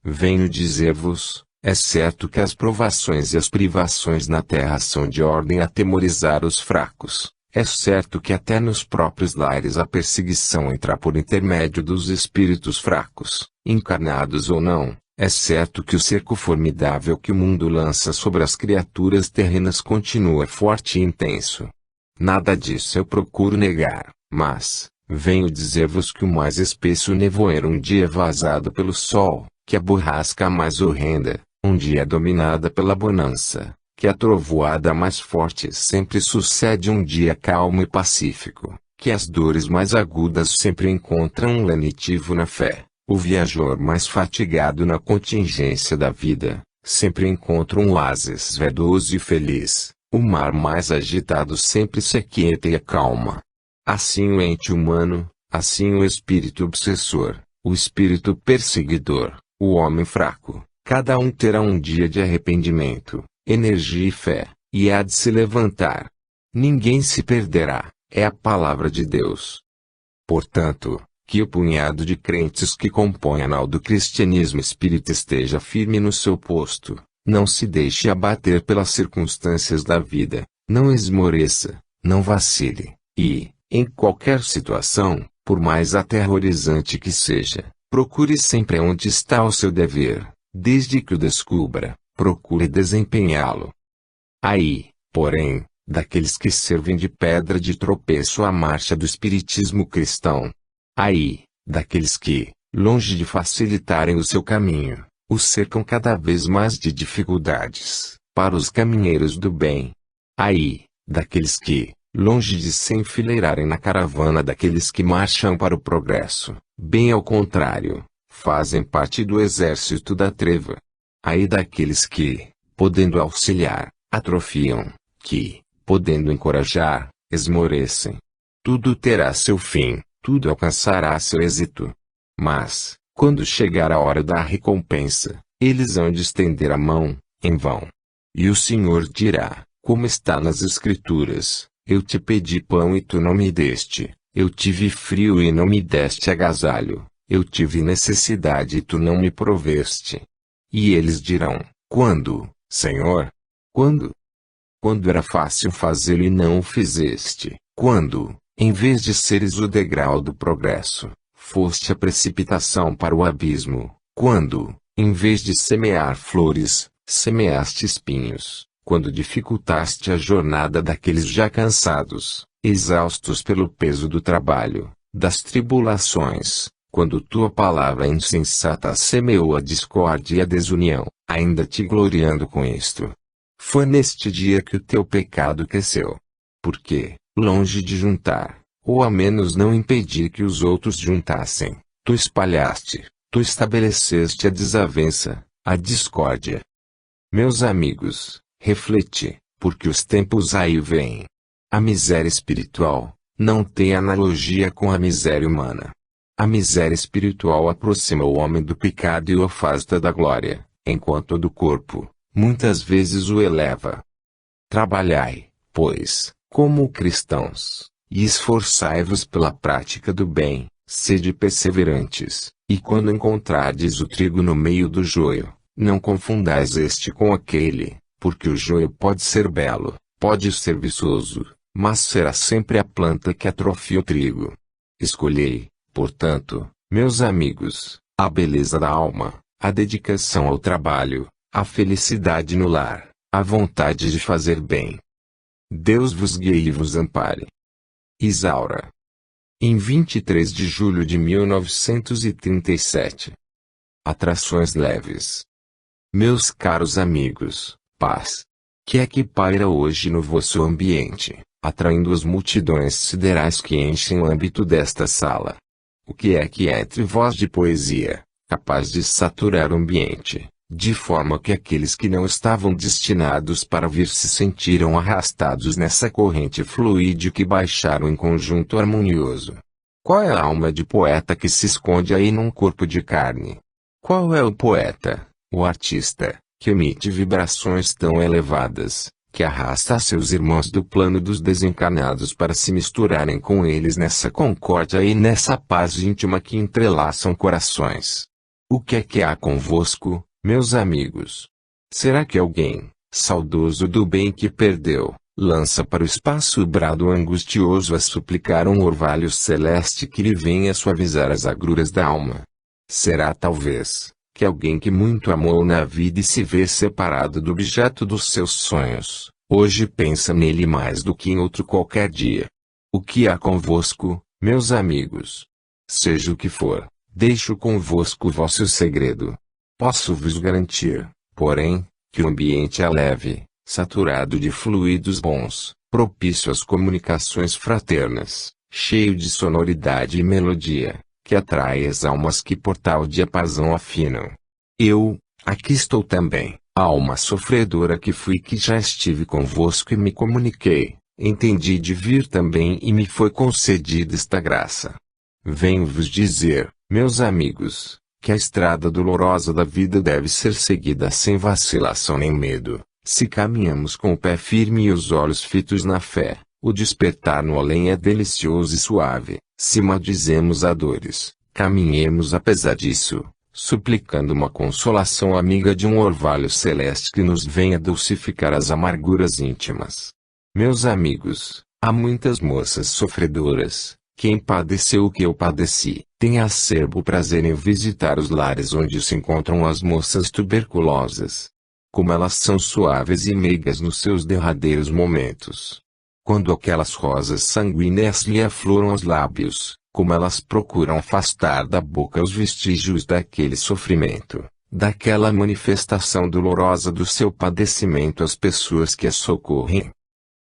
Venho dizer-vos, é certo que as provações e as privações na terra são de ordem a atemorizar os fracos. É certo que até nos próprios lares a perseguição entra por intermédio dos espíritos fracos, encarnados ou não. É certo que o cerco formidável que o mundo lança sobre as criaturas terrenas continua forte e intenso. Nada disso eu procuro negar, mas venho dizer-vos que o mais espesso nevoeiro um dia vazado pelo sol, que a borrasca mais horrenda, um dia dominada pela bonança, que a trovoada mais forte sempre sucede um dia calmo e pacífico, que as dores mais agudas sempre encontram um lenitivo na fé, o viajor mais fatigado na contingência da vida, sempre encontra um oásis verdoso e feliz, o mar mais agitado sempre se aquieta e acalma. Assim o ente humano, assim o espírito obsessor, o espírito perseguidor, o homem fraco, cada um terá um dia de arrependimento, energia e fé, e há de se levantar. Ninguém se perderá, é a palavra de Deus. Portanto, que o punhado de crentes que compõe a nau do cristianismo espírita esteja firme no seu posto, não se deixe abater pelas circunstâncias da vida, não esmoreça, não vacile, e, em qualquer situação, por mais aterrorizante que seja, procure sempre onde está o seu dever, desde que o descubra, procure desempenhá-lo. Aí, porém, daqueles que servem de pedra de tropeço à marcha do espiritismo cristão. Aí, daqueles que, longe de facilitarem o seu caminho, o cercam cada vez mais de dificuldades, para os caminheiros do bem. Aí, daqueles que, longe de se enfileirarem na caravana daqueles que marcham para o progresso, bem ao contrário, fazem parte do exército da treva. Aí daqueles que, podendo auxiliar, atrofiam, que, podendo encorajar, esmorecem. Tudo terá seu fim, tudo alcançará seu êxito. Mas, quando chegar a hora da recompensa, eles hão de estender a mão, em vão. E o Senhor dirá, como está nas Escrituras, eu te pedi pão e tu não me deste, eu tive frio e não me deste agasalho, eu tive necessidade e tu não me proveste. E eles dirão, quando, Senhor? Quando? Quando era fácil fazê-lo e não o fizeste, quando, em vez de seres o degrau do progresso, foste a precipitação para o abismo, quando, em vez de semear flores, semeaste espinhos, quando dificultaste a jornada daqueles já cansados, exaustos pelo peso do trabalho, das tribulações, quando tua palavra insensata semeou a discórdia e a desunião, ainda te gloriando com isto. Foi neste dia que o teu pecado cresceu. Porque, longe de juntar, ou a menos não impedir que os outros juntassem, tu espalhaste, tu estabeleceste a desavença, a discórdia. Meus amigos, refleti, porque os tempos aí vêm. A miséria espiritual não tem analogia com a miséria humana. A miséria espiritual aproxima o homem do pecado e o afasta da glória, enquanto a do corpo, muitas vezes o eleva. Trabalhai, pois, como cristãos, e esforçai-vos pela prática do bem, sede perseverantes, e quando encontrardes o trigo no meio do joio, não confundais este com aquele, porque o joio pode ser belo, pode ser viçoso, mas será sempre a planta que atrofia o trigo. Escolhei, portanto, meus amigos, a beleza da alma, a dedicação ao trabalho, a felicidade no lar, a vontade de fazer bem. Deus vos guie e vos ampare. Isaura. Em 23 de julho de 1937. Atrações leves. Meus caros amigos, paz. Que é que paira hoje no vosso ambiente, atraindo as multidões siderais que enchem o âmbito desta sala? O que é que é entre vós de poesia, capaz de saturar o ambiente, de forma que aqueles que não estavam destinados para vir se sentiram arrastados nessa corrente fluídica que baixaram em conjunto harmonioso? Qual é a alma de poeta que se esconde aí num corpo de carne? Qual é o poeta, o artista, que emite vibrações tão elevadas, que arrasta seus irmãos do plano dos desencarnados para se misturarem com eles nessa concórdia e nessa paz íntima que entrelaçam corações? O que há convosco, meus amigos? Será que alguém, saudoso do bem que perdeu, lança para o espaço o brado angustioso a suplicar um orvalho celeste que lhe venha suavizar as agruras da alma? Será talvez, que alguém que muito amou na vida e se vê separado do objeto dos seus sonhos, hoje pensa nele mais do que em outro qualquer dia? O que há convosco, meus amigos? Seja o que for, deixo convosco o vosso segredo. Posso vos garantir, porém, que o ambiente é leve, saturado de fluidos bons, propício às comunicações fraternas, cheio de sonoridade e melodia, que atrai as almas que por tal diapasão afinam. Eu, aqui estou também, alma sofredora que fui, que já estive convosco e me comuniquei, entendi de vir também e me foi concedida esta graça. Venho vos dizer, meus amigos, que a estrada dolorosa da vida deve ser seguida sem vacilação nem medo, se caminhamos com o pé firme e os olhos fitos na fé. O despertar no além é delicioso e suave. Se maldizemos a dores, caminhemos apesar disso, suplicando uma consolação amiga de um orvalho celeste que nos venha dulcificar as amarguras íntimas. Meus amigos, há muitas moças sofredoras. Quem padeceu o que eu padeci, tem acerbo prazer em visitar os lares onde se encontram as moças tuberculosas. Como elas são suaves e meigas nos seus derradeiros momentos. Quando aquelas rosas sanguíneas lhe afloram aos lábios, como elas procuram afastar da boca os vestígios daquele sofrimento, daquela manifestação dolorosa do seu padecimento às pessoas que as socorrem.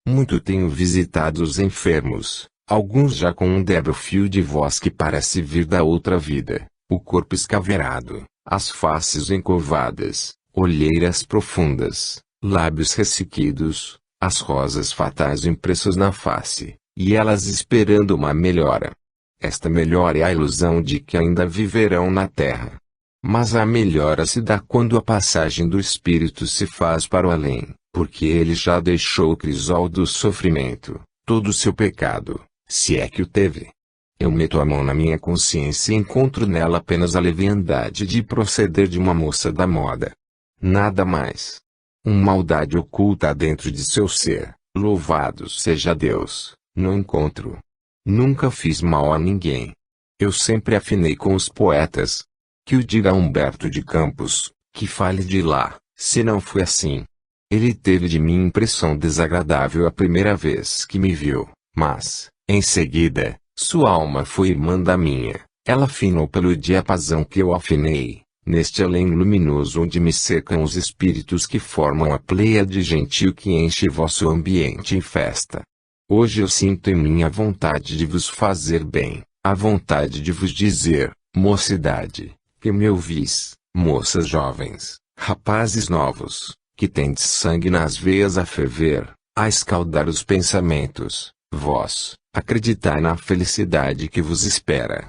Muito tenho visitado os enfermos, alguns já com um débil fio de voz que parece vir da outra vida, o corpo escaveirado, as faces encurvadas, olheiras profundas, lábios ressequidos, as rosas fatais impressas na face, e elas esperando uma melhora. Esta melhora é a ilusão de que ainda viverão na terra. Mas a melhora se dá quando a passagem do espírito se faz para o além, porque ele já deixou o crisol do sofrimento, todo o seu pecado, se é que o teve. Eu meto a mão na minha consciência e encontro nela apenas a leviandade de proceder de uma moça da moda. Nada mais. Uma maldade oculta dentro de seu ser, louvado seja Deus, não encontro. Nunca fiz mal a ninguém. Eu sempre afinei com os poetas. Que o diga Humberto de Campos, que fale de lá, se não foi assim. Ele teve de mim impressão desagradável a primeira vez que me viu, mas, em seguida, sua alma foi irmã da minha. Ela afinou pelo diapasão que eu afinei. Neste além luminoso onde me cercam os espíritos que formam a pleiade gentil que enche vosso ambiente em festa. Hoje eu sinto em mim a vontade de vos fazer bem, a vontade de vos dizer, mocidade, que me ouvis, moças jovens, rapazes novos, que tendes sangue nas veias a ferver, a escaldar os pensamentos, vós, acreditai na felicidade que vos espera.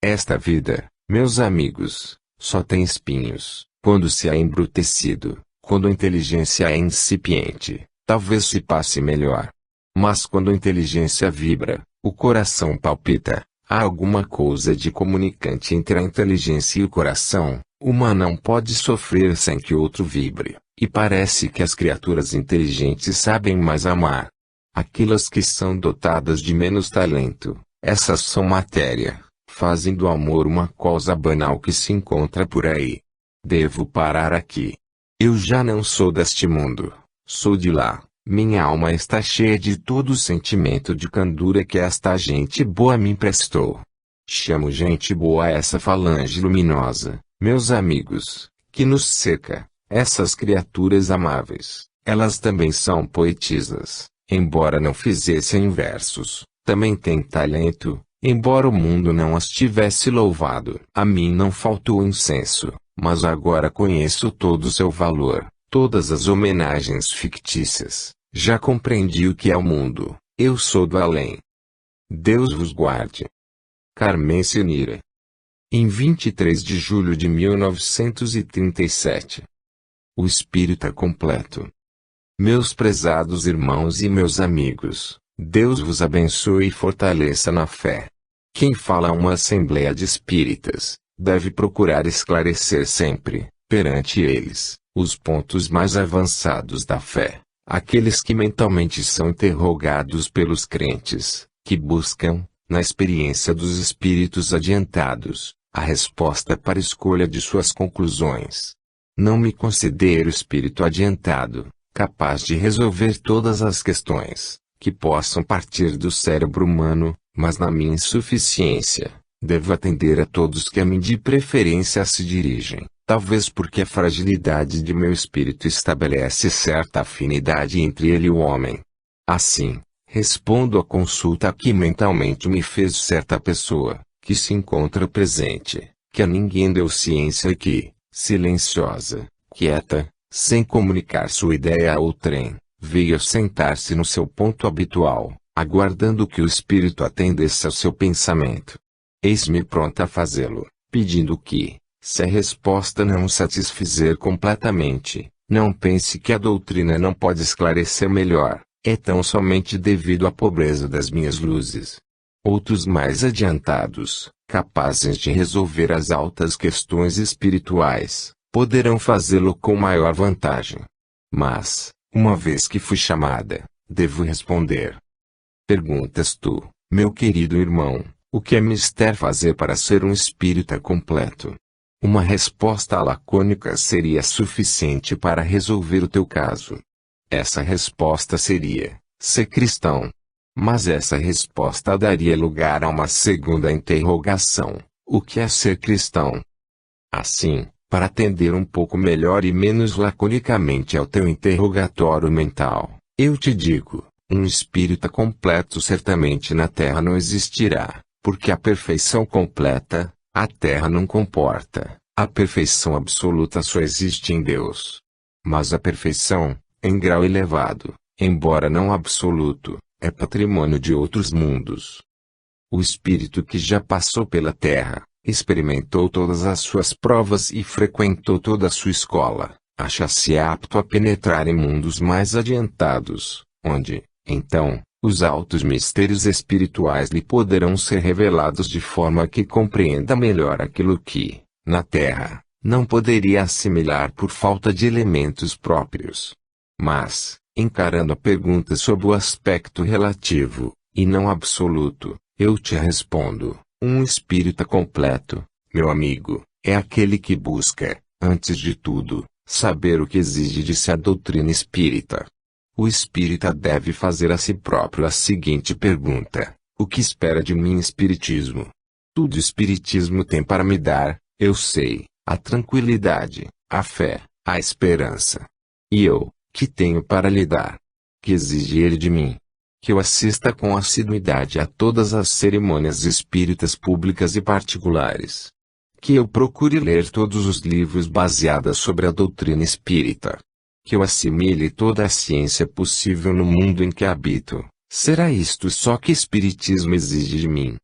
Esta vida, meus amigos, só tem espinhos, quando se é embrutecido, quando a inteligência é incipiente, talvez se passe melhor. Mas quando a inteligência vibra, o coração palpita, há alguma coisa de comunicante entre a inteligência e o coração, uma não pode sofrer sem que outro vibre, e parece que as criaturas inteligentes sabem mais amar. Aquelas que são dotadas de menos talento, essas são matéria. Fazem do amor uma coisa banal que se encontra por aí. Devo parar aqui. Eu já não sou deste mundo, sou de lá. Minha alma está cheia de todo o sentimento de candura que esta gente boa me emprestou. Chamo gente boa a essa falange luminosa, meus amigos, que nos cerca, essas criaturas amáveis. Elas também são poetisas, embora não fizessem versos, também têm talento. Embora o mundo não as tivesse louvado, a mim não faltou incenso, mas agora conheço todo o seu valor, todas as homenagens fictícias. Já compreendi o que é o mundo, eu sou do além. Deus vos guarde. Carmen Senira. Em 23 de julho de 1937. O espírito é completo. Meus prezados irmãos e meus amigos, Deus vos abençoe e fortaleça na fé. Quem fala a uma assembleia de espíritas, deve procurar esclarecer sempre, perante eles, os pontos mais avançados da fé, aqueles que mentalmente são interrogados pelos crentes, que buscam, na experiência dos espíritos adiantados, a resposta para a escolha de suas conclusões. Não me considero espírito adiantado, capaz de resolver todas as questões que possam partir do cérebro humano, mas na minha insuficiência, devo atender a todos que a mim de preferência se dirigem, talvez porque a fragilidade de meu espírito estabelece certa afinidade entre ele e o homem. Assim, respondo à consulta que mentalmente me fez certa pessoa, que se encontra presente, que a ninguém deu ciência e que, silenciosa, quieta, sem comunicar sua ideia a outrem, veio sentar-se no seu ponto habitual, aguardando que o espírito atendesse ao seu pensamento. Eis-me pronta a fazê-lo, pedindo que, se a resposta não o satisfizer completamente, não pense que a doutrina não pode esclarecer melhor, é tão somente devido à pobreza das minhas luzes. Outros mais adiantados, capazes de resolver as altas questões espirituais, poderão fazê-lo com maior vantagem. Mas, uma vez que fui chamada, devo responder. Perguntas tu, meu querido irmão, o que é mister fazer para ser um espírita completo? Uma resposta lacônica seria suficiente para resolver o teu caso. Essa resposta seria, ser cristão. Mas essa resposta daria lugar a uma segunda interrogação, o que é ser cristão? Assim, para atender um pouco melhor e menos laconicamente ao teu interrogatório mental, eu te digo, um espírita completo certamente na Terra não existirá, porque a perfeição completa, a Terra não comporta, a perfeição absoluta só existe em Deus. Mas a perfeição, em grau elevado, embora não absoluto, é patrimônio de outros mundos. O espírito que já passou pela Terra, experimentou todas as suas provas e frequentou toda a sua escola, acha-se apto a penetrar em mundos mais adiantados, onde, então, os altos mistérios espirituais lhe poderão ser revelados de forma que compreenda melhor aquilo que, na Terra, não poderia assimilar por falta de elementos próprios. Mas, encarando a pergunta sob o aspecto relativo, e não absoluto, eu te respondo, um espírita completo, meu amigo, é aquele que busca, antes de tudo, saber o que exige de si a doutrina espírita. O espírita deve fazer a si próprio a seguinte pergunta: o que espera de mim espiritismo? Tudo espiritismo tem para me dar, eu sei, a tranquilidade, a fé, a esperança. E eu, que tenho para lhe dar? Que exige ele de mim? Que eu assista com assiduidade a todas as cerimônias espíritas públicas e particulares. Que eu procure ler todos os livros baseados sobre a doutrina espírita. Que eu assimile toda a ciência possível no mundo em que habito. Será isto só que espiritismo exige de mim?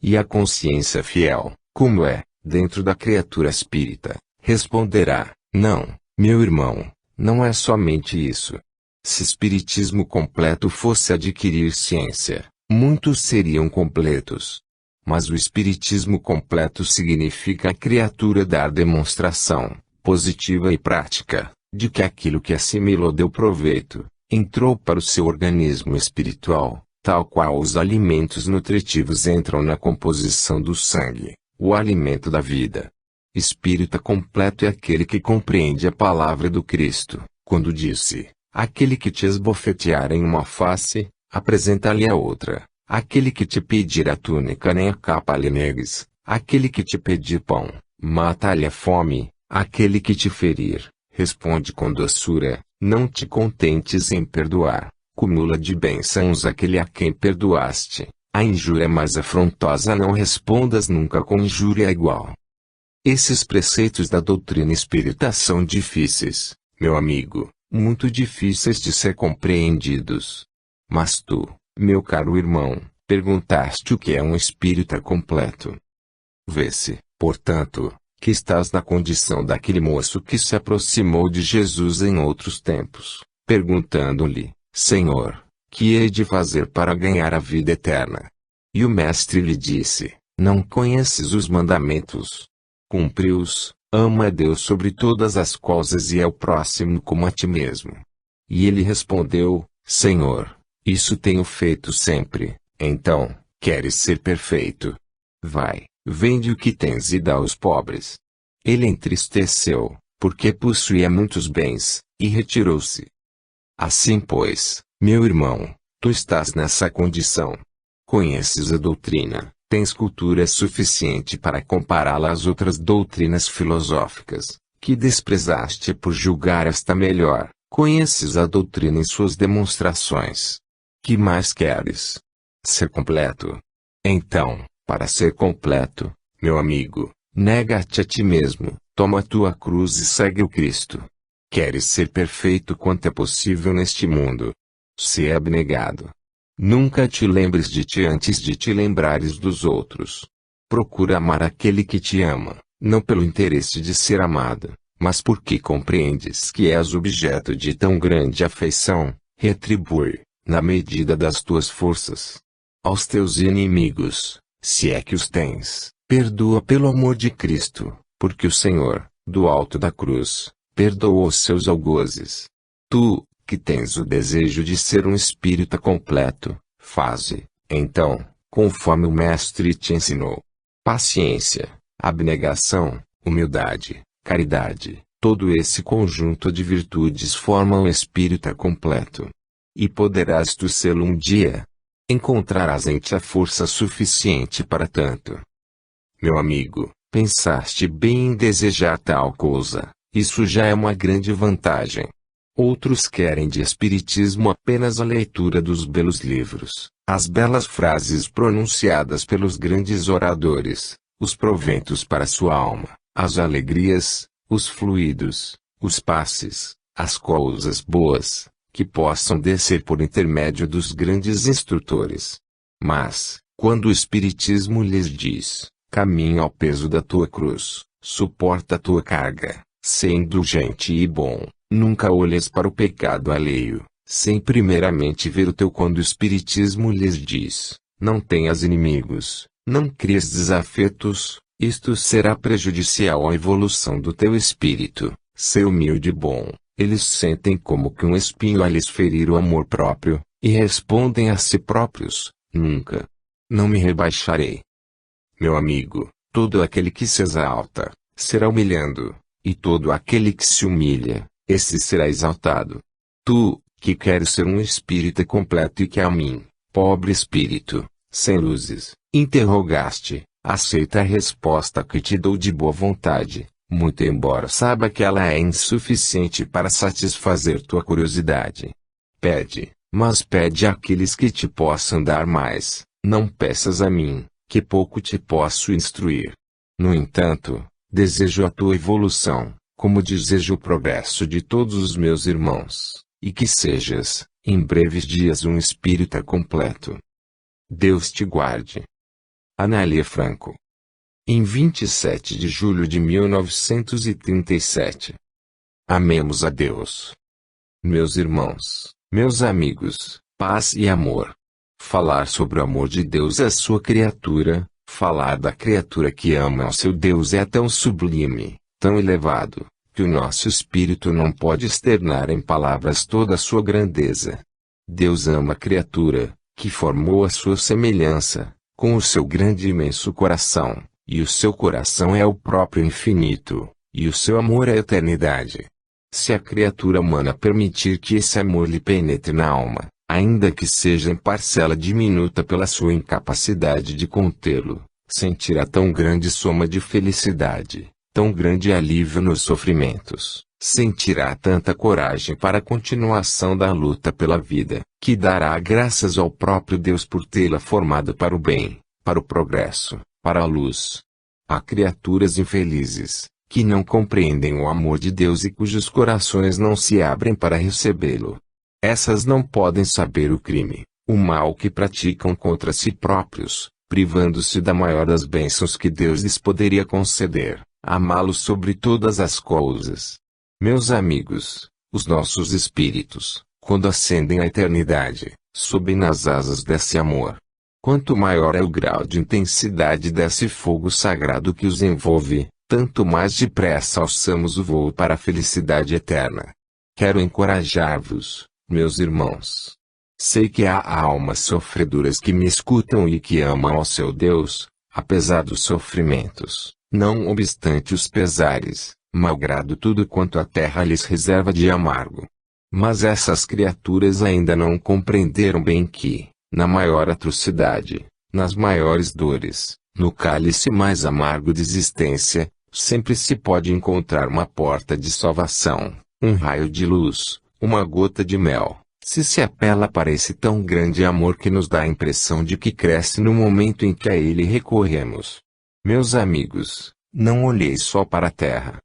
E a consciência fiel, como é, dentro da criatura espírita, responderá: não, meu irmão, não é somente isso. Se espiritismo completo fosse adquirir ciência, muitos seriam completos. Mas o espiritismo completo significa a criatura dar demonstração, positiva e prática, de que aquilo que assimilou deu proveito, entrou para o seu organismo espiritual, tal qual os alimentos nutritivos entram na composição do sangue, o alimento da vida. Espírita completo é aquele que compreende a palavra do Cristo, quando disse: aquele que te esbofetear em uma face, apresenta-lhe a outra. Aquele que te pedir a túnica nem a capa lhe negues. Aquele que te pedir pão, mata-lhe a fome. Aquele que te ferir, responde com doçura. Não te contentes em perdoar. Cumula de bênçãos aquele a quem perdoaste. A injúria mais afrontosa não respondas nunca com injúria igual. Esses preceitos da doutrina espírita são difíceis, meu amigo, muito difíceis de ser compreendidos. Mas tu, meu caro irmão, perguntaste o que é um espírita completo. Vê-se, portanto, que estás na condição daquele moço que se aproximou de Jesus em outros tempos, perguntando-lhe: Senhor, que hei de fazer para ganhar a vida eterna? E o mestre lhe disse: não conheces os mandamentos? Cumpre-os, ama a Deus sobre todas as coisas e ao próximo como a ti mesmo. E ele respondeu, Senhor, isso tenho feito sempre. Então, queres ser perfeito? Vai, vende o que tens e dá aos pobres. Ele entristeceu, porque possuía muitos bens, e retirou-se. Assim pois, meu irmão, tu estás nessa condição. Conheces a doutrina, tens cultura suficiente para compará-la às outras doutrinas filosóficas, que desprezaste por julgar esta melhor. Conheces a doutrina em suas demonstrações. Que mais queres? Ser completo. Então, para ser completo, meu amigo, nega-te a ti mesmo, toma a tua cruz e segue o Cristo. Queres ser perfeito quanto é possível neste mundo? Se abnegado. Nunca te lembres de ti antes de te lembrares dos outros. Procura amar aquele que te ama, não pelo interesse de ser amado, mas porque compreendes que és objeto de tão grande afeição, retribui, na medida das tuas forças. Aos teus inimigos, se é que os tens, perdoa pelo amor de Cristo, porque o Senhor, do alto da cruz, perdoou os seus algozes. Tu, que tens o desejo de ser um espírita completo, faze, então, conforme o Mestre te ensinou. Paciência, abnegação, humildade, caridade, todo esse conjunto de virtudes forma um espírita completo. E poderás tu sê-lo um dia. Encontrarás em ti a força suficiente para tanto. Meu amigo, pensaste bem em desejar tal coisa, isso já é uma grande vantagem. Outros querem de espiritismo apenas a leitura dos belos livros, as belas frases pronunciadas pelos grandes oradores, os proventos para sua alma, as alegrias, os fluidos, os passes, as coisas boas, que possam descer por intermédio dos grandes instrutores. Mas, quando o Espiritismo lhes diz, caminha ao peso da tua cruz, suporta a tua carga, sê indulgente e bom, nunca olhes para o pecado alheio, sem primeiramente ver o teu. Quando o Espiritismo lhes diz, não tenhas inimigos, não crias desafetos, isto será prejudicial à evolução do teu espírito, sê humilde e bom. Eles sentem como que um espinho a lhes ferir o amor próprio, e respondem a si próprios, nunca. Não me rebaixarei. Meu amigo, todo aquele que se exalta, será humilhando, e todo aquele que se humilha, esse será exaltado. Tu, que queres ser um espírita completo e que a mim, pobre espírito, sem luzes, interrogaste, aceita a resposta que te dou de boa vontade. Muito embora saiba que ela é insuficiente para satisfazer tua curiosidade. Pede, mas pede àqueles que te possam dar mais, não peças a mim, que pouco te posso instruir. No entanto, desejo a tua evolução, como desejo o progresso de todos os meus irmãos, e que sejas, em breves dias um espírita completo. Deus te guarde. Anália Franco. Em 27 de julho de 1937. Amemos a Deus. Meus irmãos, meus amigos, paz e amor. Falar sobre o amor de Deus à sua criatura, falar da criatura que ama ao seu Deus é tão sublime, tão elevado, que o nosso espírito não pode externar em palavras toda a sua grandeza. Deus ama a criatura, que formou a sua semelhança, com o seu grande e imenso coração. E o seu coração é o próprio infinito, e o seu amor é a eternidade. Se a criatura humana permitir que esse amor lhe penetre na alma, ainda que seja em parcela diminuta pela sua incapacidade de contê-lo, sentirá tão grande soma de felicidade, tão grande alívio nos sofrimentos, sentirá tanta coragem para a continuação da luta pela vida, que dará graças ao próprio Deus por tê-la formado para o bem, para o progresso, para a luz. Há criaturas infelizes, que não compreendem o amor de Deus e cujos corações não se abrem para recebê-lo. Essas não podem saber o crime, o mal que praticam contra si próprios, privando-se da maior das bênçãos que Deus lhes poderia conceder, amá-lo sobre todas as coisas. Meus amigos, os nossos espíritos, quando ascendem à eternidade, sobem nas asas desse amor. Quanto maior é o grau de intensidade desse fogo sagrado que os envolve, tanto mais depressa alçamos o voo para a felicidade eterna. Quero encorajar-vos, meus irmãos. Sei que há almas sofredoras que me escutam e que amam ao seu Deus, apesar dos sofrimentos, não obstante os pesares, malgrado tudo quanto a terra lhes reserva de amargo. Mas essas criaturas ainda não compreenderam bem que, na maior atrocidade, nas maiores dores, no cálice mais amargo de existência, sempre se pode encontrar uma porta de salvação, um raio de luz, uma gota de mel, se apela para esse tão grande amor que nos dá a impressão de que cresce no momento em que a ele recorremos. Meus amigos, não olheis só para a terra.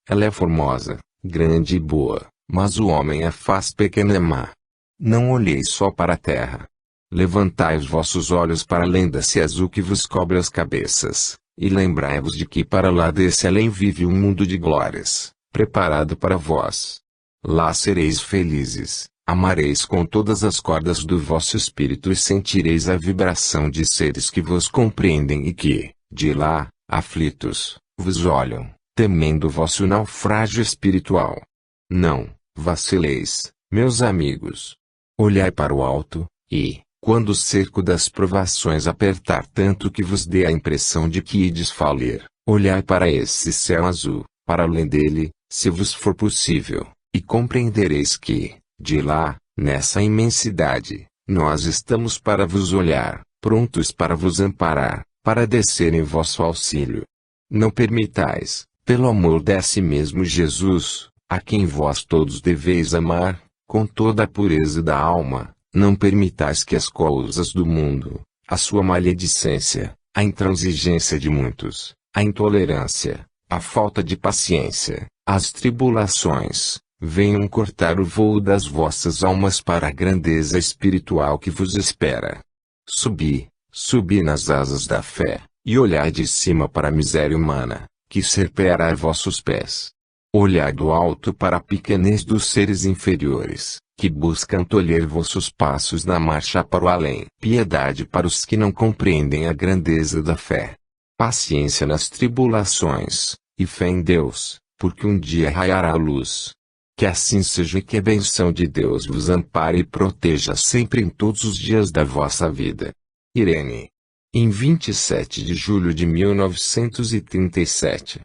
Ela é formosa, grande e boa, mas o homem a faz pequena e má. Não olheis só para a terra. Levantai os vossos olhos para além da cia azul que vos cobre as cabeças, e lembrai-vos de que para lá desse além vive um mundo de glórias, preparado para vós. Lá sereis felizes, amareis com todas as cordas do vosso espírito e sentireis a vibração de seres que vos compreendem e que, de lá, aflitos, vos olham, temendo o vosso naufrágio espiritual. Não vacileis, meus amigos. Olhai para o alto, e, quando o cerco das provações apertar tanto que vos dê a impressão de que ides falir, olhai para esse céu azul, para além dele, se vos for possível, e compreendereis que, de lá, nessa imensidade, nós estamos para vos olhar, prontos para vos amparar, para descer em vosso auxílio. Não permitais, pelo amor desse mesmo Jesus, a quem vós todos deveis amar, com toda a pureza da alma, não permitais que as coisas do mundo, a sua maledicência, a intransigência de muitos, a intolerância, a falta de paciência, as tribulações, venham cortar o voo das vossas almas para a grandeza espiritual que vos espera. Subi, subi nas asas da fé, e olhai de cima para a miséria humana, que serpeará vossos pés. Olhai do alto para a pequenez dos seres inferiores, que buscam tolher vossos passos na marcha para o além. Piedade para os que não compreendem a grandeza da fé. Paciência nas tribulações, e fé em Deus, porque um dia raiará a luz. Que assim seja e que a bênção de Deus vos ampare e proteja sempre em todos os dias da vossa vida. Irene. Em 27 de julho de 1937.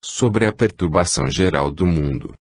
Sobre a perturbação geral do mundo.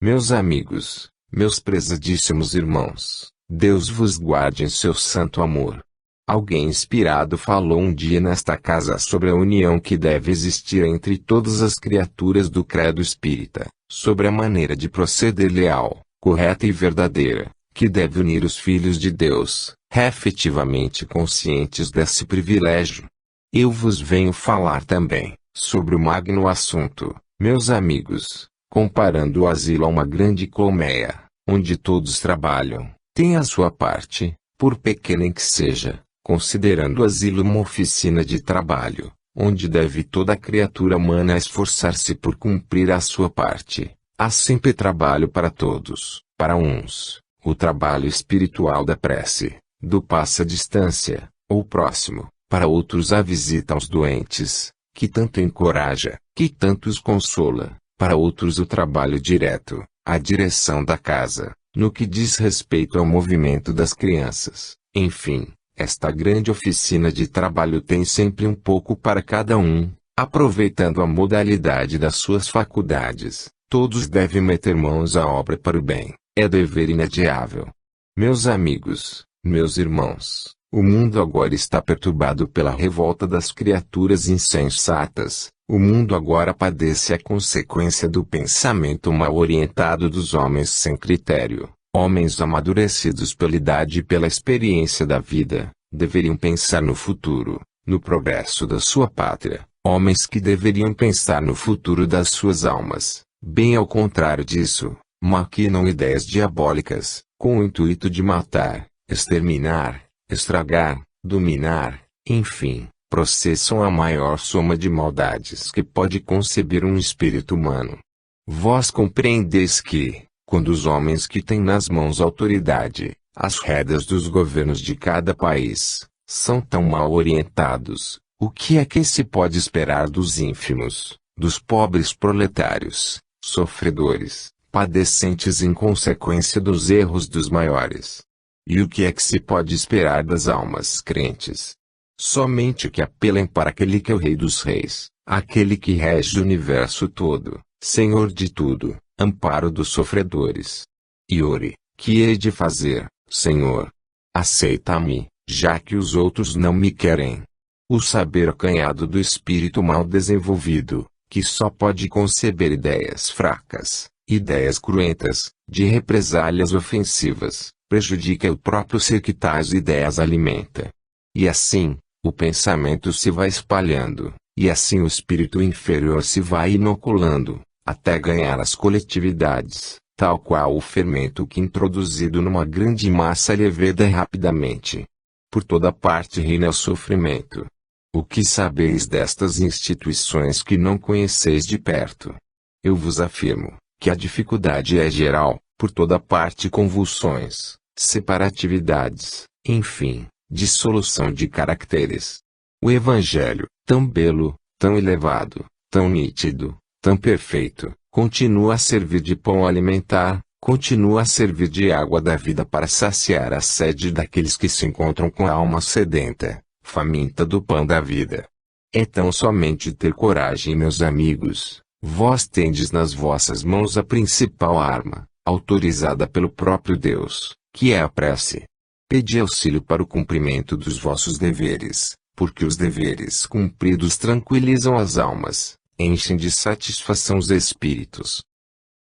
Meus amigos, meus prezadíssimos irmãos, Deus vos guarde em seu santo amor. Alguém inspirado falou um dia nesta casa sobre a união que deve existir entre todas as criaturas do credo espírita, sobre a maneira de proceder leal, correta e verdadeira, que deve unir os filhos de Deus, efetivamente conscientes desse privilégio. Eu vos venho falar também sobre o magno assunto, meus amigos, comparando o asilo a uma grande colmeia, onde todos trabalham, tem a sua parte, por pequena que seja, considerando o asilo uma oficina de trabalho, onde deve toda criatura humana esforçar-se por cumprir a sua parte. Há sempre trabalho para todos, para uns, o trabalho espiritual da prece, do passo à distância, ou próximo, para outros a visita aos doentes, que tanto encoraja, que tanto os consola, para outros o trabalho direto, a direção da casa, no que diz respeito ao movimento das crianças, enfim. Esta grande oficina de trabalho tem sempre um pouco para cada um, aproveitando a modalidade das suas faculdades. Todos devem meter mãos à obra para o bem, é dever inadiável. Meus amigos, meus irmãos, o mundo agora está perturbado pela revolta das criaturas insensatas. O mundo agora padece a consequência do pensamento mal orientado dos homens sem critério. Homens amadurecidos pela idade e pela experiência da vida, deveriam pensar no futuro, no progresso da sua pátria. Homens que deveriam pensar no futuro das suas almas. Bem ao contrário disso, maquinam ideias diabólicas, com o intuito de matar, exterminar, estragar, dominar, enfim, processam a maior soma de maldades que pode conceber um espírito humano. Vós compreendeis que, quando os homens que têm nas mãos autoridade, as rédeas dos governos de cada país, são tão mal orientados, o que é que se pode esperar dos ínfimos, dos pobres proletários, sofredores, padecentes em consequência dos erros dos maiores. E o que é que se pode esperar das almas crentes? Somente que apelem para aquele que é o Rei dos Reis, aquele que rege o universo todo, Senhor de tudo, amparo dos sofredores. E ore, que hei de fazer, Senhor? Aceita-me, já que os outros não me querem. O saber acanhado do espírito mal desenvolvido, que só pode conceber ideias fracas, ideias cruentas, de represálias ofensivas, prejudica o próprio ser que tais ideias alimenta. E assim, o pensamento se vai espalhando, e assim o espírito inferior se vai inoculando, até ganhar as coletividades, tal qual o fermento que introduzido numa grande massa leveda rapidamente. Por toda parte reina o sofrimento. O que sabeis destas instituições que não conheceis de perto? Eu vos afirmo, que a dificuldade é geral, por toda parte convulsões, separatividades, enfim, dissolução de caracteres. O Evangelho, tão belo, tão elevado, tão nítido, tão perfeito, continua a servir de pão alimentar, continua a servir de água da vida para saciar a sede daqueles que se encontram com a alma sedenta, faminta do pão da vida. É tão somente ter coragem, meus amigos. Vós tendes nas vossas mãos a principal arma, autorizada pelo próprio Deus, que é a prece. Pedi auxílio para o cumprimento dos vossos deveres, porque os deveres cumpridos tranquilizam as almas, enchem de satisfação os espíritos.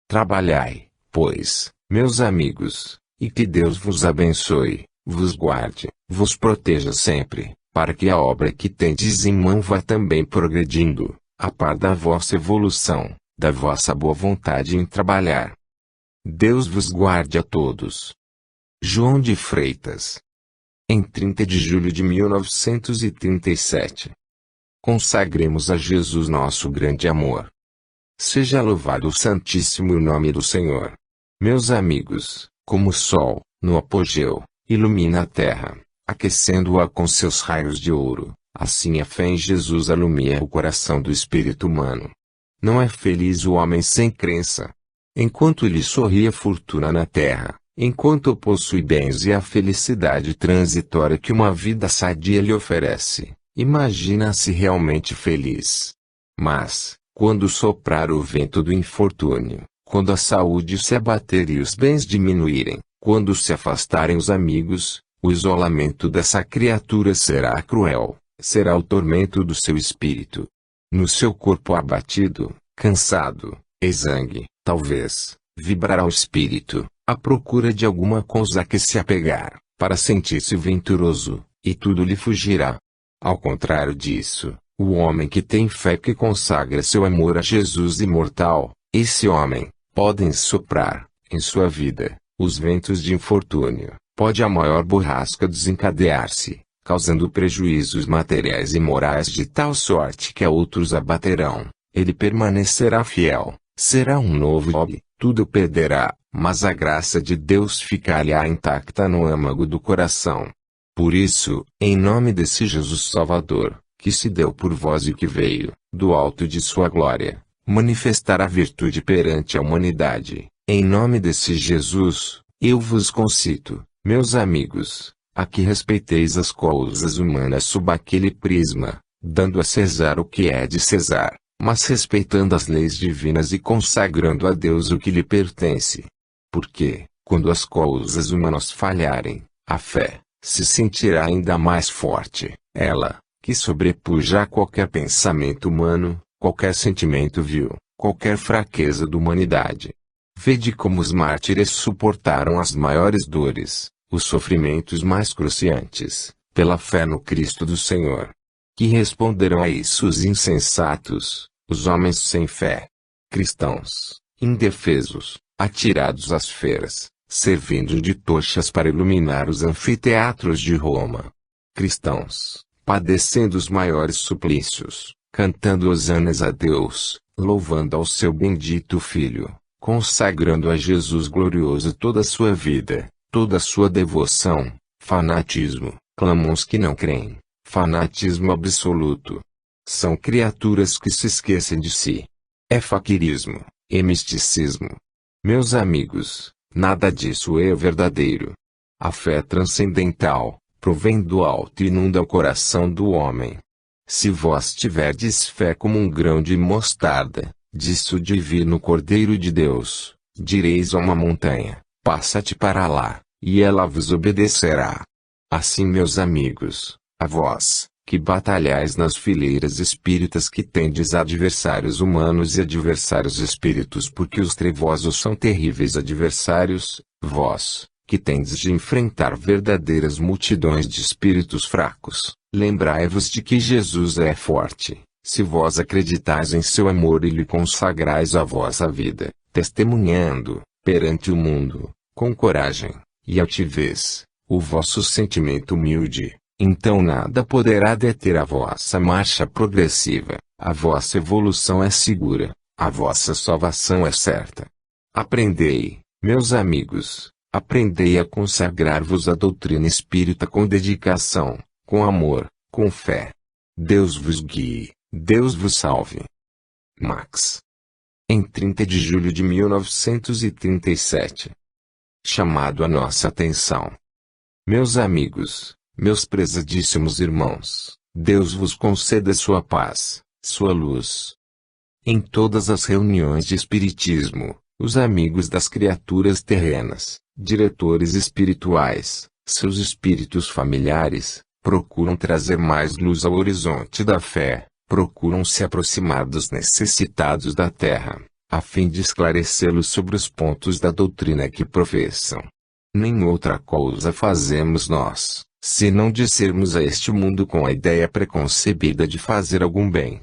Trabalhai, pois, meus amigos, e que Deus vos abençoe, vos guarde, vos proteja sempre, para que a obra que tendes em mão vá também progredindo, a par da vossa evolução, da vossa boa vontade em trabalhar. Deus vos guarde a todos. João de Freitas. Em 30 de julho de 1937. Consagremos a Jesus nosso grande amor. Seja louvado o santíssimo nome do Senhor. Meus amigos, como o sol, no apogeu, ilumina a terra, aquecendo-a com seus raios de ouro, assim a fé em Jesus alumia o coração do espírito humano. Não é feliz o homem sem crença. Enquanto lhe sorri a fortuna na terra, enquanto possui bens e a felicidade transitória que uma vida sadia lhe oferece, imagina-se realmente feliz. Mas, quando soprar o vento do infortúnio, quando a saúde se abater e os bens diminuírem, quando se afastarem os amigos, o isolamento dessa criatura será cruel, será o tormento do seu espírito. No seu corpo abatido, cansado, exangue, talvez, vibrará o espírito, à procura de alguma coisa a que se apegar, para sentir-se venturoso, e tudo lhe fugirá. Ao contrário disso, o homem que tem fé que consagra seu amor a Jesus imortal, esse homem, podem soprar, em sua vida, os ventos de infortúnio, pode a maior borrasca desencadear-se, causando prejuízos materiais e morais de tal sorte que a outros abaterão, ele permanecerá fiel, será um novo homem, tudo perderá, mas a graça de Deus ficará intacta no âmago do coração. Por isso, em nome desse Jesus Salvador, que se deu por vós e que veio, do alto de sua glória, manifestar a virtude perante a humanidade, em nome desse Jesus, eu vos concito, meus amigos, a que respeiteis as coisas humanas sob aquele prisma, dando a César o que é de César, mas respeitando as leis divinas e consagrando a Deus o que lhe pertence. Porque, quando as coisas humanas falharem, a fé se sentirá ainda mais forte, ela, que sobrepuja a qualquer pensamento humano, qualquer sentimento vil, qualquer fraqueza da humanidade. Vede como os mártires suportaram as maiores dores, os sofrimentos mais cruciantes, pela fé no Cristo do Senhor. Que responderam a isso os insensatos, os homens sem fé? Cristãos, indefesos, atirados às feiras, servindo de tochas para iluminar os anfiteatros de Roma. Cristãos, padecendo os maiores suplícios, cantando hosanas a Deus, louvando ao seu bendito Filho, consagrando a Jesus glorioso toda a sua vida, toda a sua devoção, fanatismo, clamam os que não creem, fanatismo absoluto. São criaturas que se esquecem de si. É faquirismo, é misticismo. Meus amigos, nada disso é verdadeiro. A fé transcendental provém do alto e inunda o coração do homem. Se vós tiverdes fé como um grão de mostarda, disse o divino Cordeiro de Deus, direis a uma montanha, passa-te para lá, e ela vos obedecerá. Assim, meus amigos, a vós, que batalhais nas fileiras espíritas, que tendes adversários humanos e adversários espíritos, porque os trevosos são terríveis adversários, vós, que tendes de enfrentar verdadeiras multidões de espíritos fracos, lembrai-vos de que Jesus é forte, se vós acreditais em seu amor e lhe consagrais a vossa vida, testemunhando, perante o mundo, com coragem e altivez, o vosso sentimento humilde, então nada poderá deter a vossa marcha progressiva, a vossa evolução é segura, a vossa salvação é certa. Aprendei, meus amigos, aprendei a consagrar-vos à doutrina espírita com dedicação, com amor, com fé. Deus vos guie, Deus vos salve. Max. Em 30 de julho de 1937. Chamado a nossa atenção. Meus amigos, meus prezadíssimos irmãos, Deus vos conceda sua paz, sua luz. Em todas as reuniões de espiritismo, os amigos das criaturas terrenas, diretores espirituais, seus espíritos familiares, procuram trazer mais luz ao horizonte da fé, procuram se aproximar dos necessitados da terra, a fim de esclarecê-los sobre os pontos da doutrina que professam. Nem outra coisa fazemos nós, senão dissermos a este mundo com a ideia preconcebida de fazer algum bem.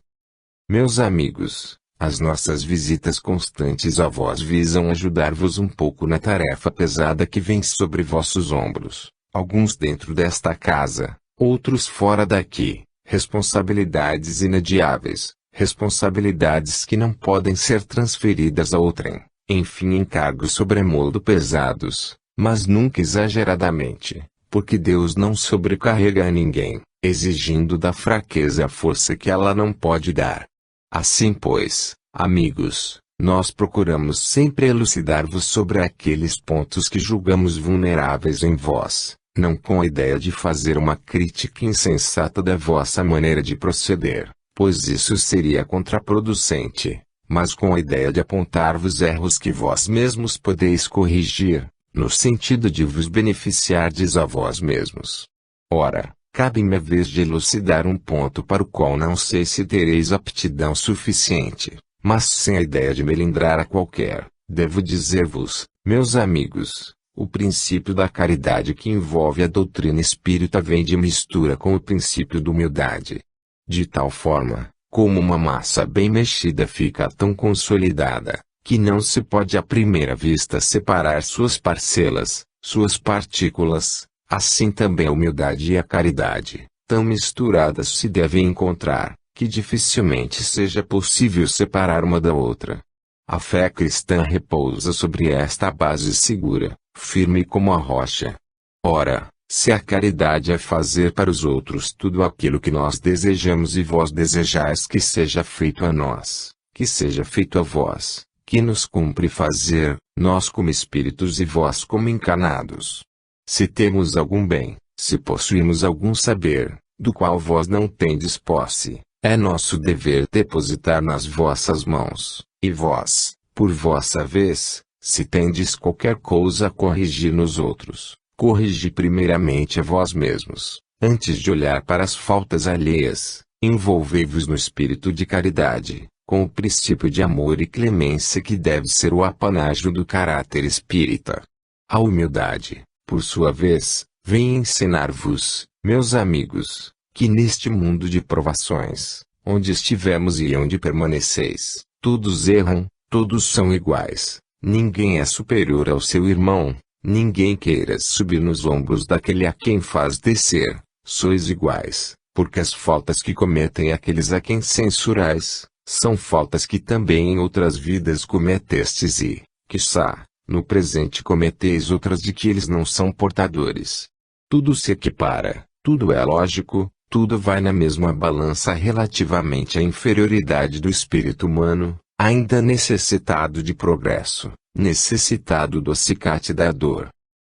Meus amigos, as nossas visitas constantes a vós visam ajudar-vos um pouco na tarefa pesada que vem sobre vossos ombros, alguns dentro desta casa, outros fora daqui, responsabilidades inadiáveis, responsabilidades que não podem ser transferidas a outrem, enfim, encargos sobremodo pesados, mas nunca exageradamente, porque Deus não sobrecarrega a ninguém, exigindo da fraqueza a força que ela não pode dar. Assim, pois, amigos, nós procuramos sempre elucidar-vos sobre aqueles pontos que julgamos vulneráveis em vós, não com a ideia de fazer uma crítica insensata da vossa maneira de proceder, pois isso seria contraproducente, mas com a ideia de apontar-vos erros que vós mesmos podeis corrigir, no sentido de vos beneficiardes a vós mesmos. Ora, cabe-me a vez de elucidar um ponto para o qual não sei se tereis aptidão suficiente, mas sem a ideia de melindrar a qualquer, devo dizer-vos, meus amigos, o princípio da caridade que envolve a doutrina espírita vem de mistura com o princípio da humildade. De tal forma, como uma massa bem mexida fica tão consolidada, que não se pode à primeira vista separar suas parcelas, suas partículas, assim também a humildade e a caridade, tão misturadas se devem encontrar, que dificilmente seja possível separar uma da outra. A fé cristã repousa sobre esta base segura, firme como a rocha. Ora, se a caridade é fazer para os outros tudo aquilo que nós desejamos e vós desejais que seja feito a nós, que seja feito a vós, que nos cumpre fazer, nós como espíritos e vós como encarnados. Se temos algum bem, se possuímos algum saber, do qual vós não tendes posse, é nosso dever depositar nas vossas mãos, e vós, por vossa vez, se tendes qualquer coisa a corrigir nos outros, corrigi primeiramente a vós mesmos, antes de olhar para as faltas alheias, envolvei-vos no espírito de caridade, com o princípio de amor e clemência que deve ser o apanágio do caráter espírita. A humildade, por sua vez, vem ensinar-vos, meus amigos, que neste mundo de provações, onde estivemos e onde permaneceis, todos erram, todos são iguais, ninguém é superior ao seu irmão, ninguém queira subir nos ombros daquele a quem faz descer, sois iguais, porque as faltas que cometem aqueles a quem censurais, são faltas que também em outras vidas cometestes e, quiçá, no presente cometeis outras de que eles não são portadores. Tudo se equipara, tudo é lógico, tudo vai na mesma balança relativamente à inferioridade do espírito humano, ainda necessitado de progresso, necessitado do acicate da dor.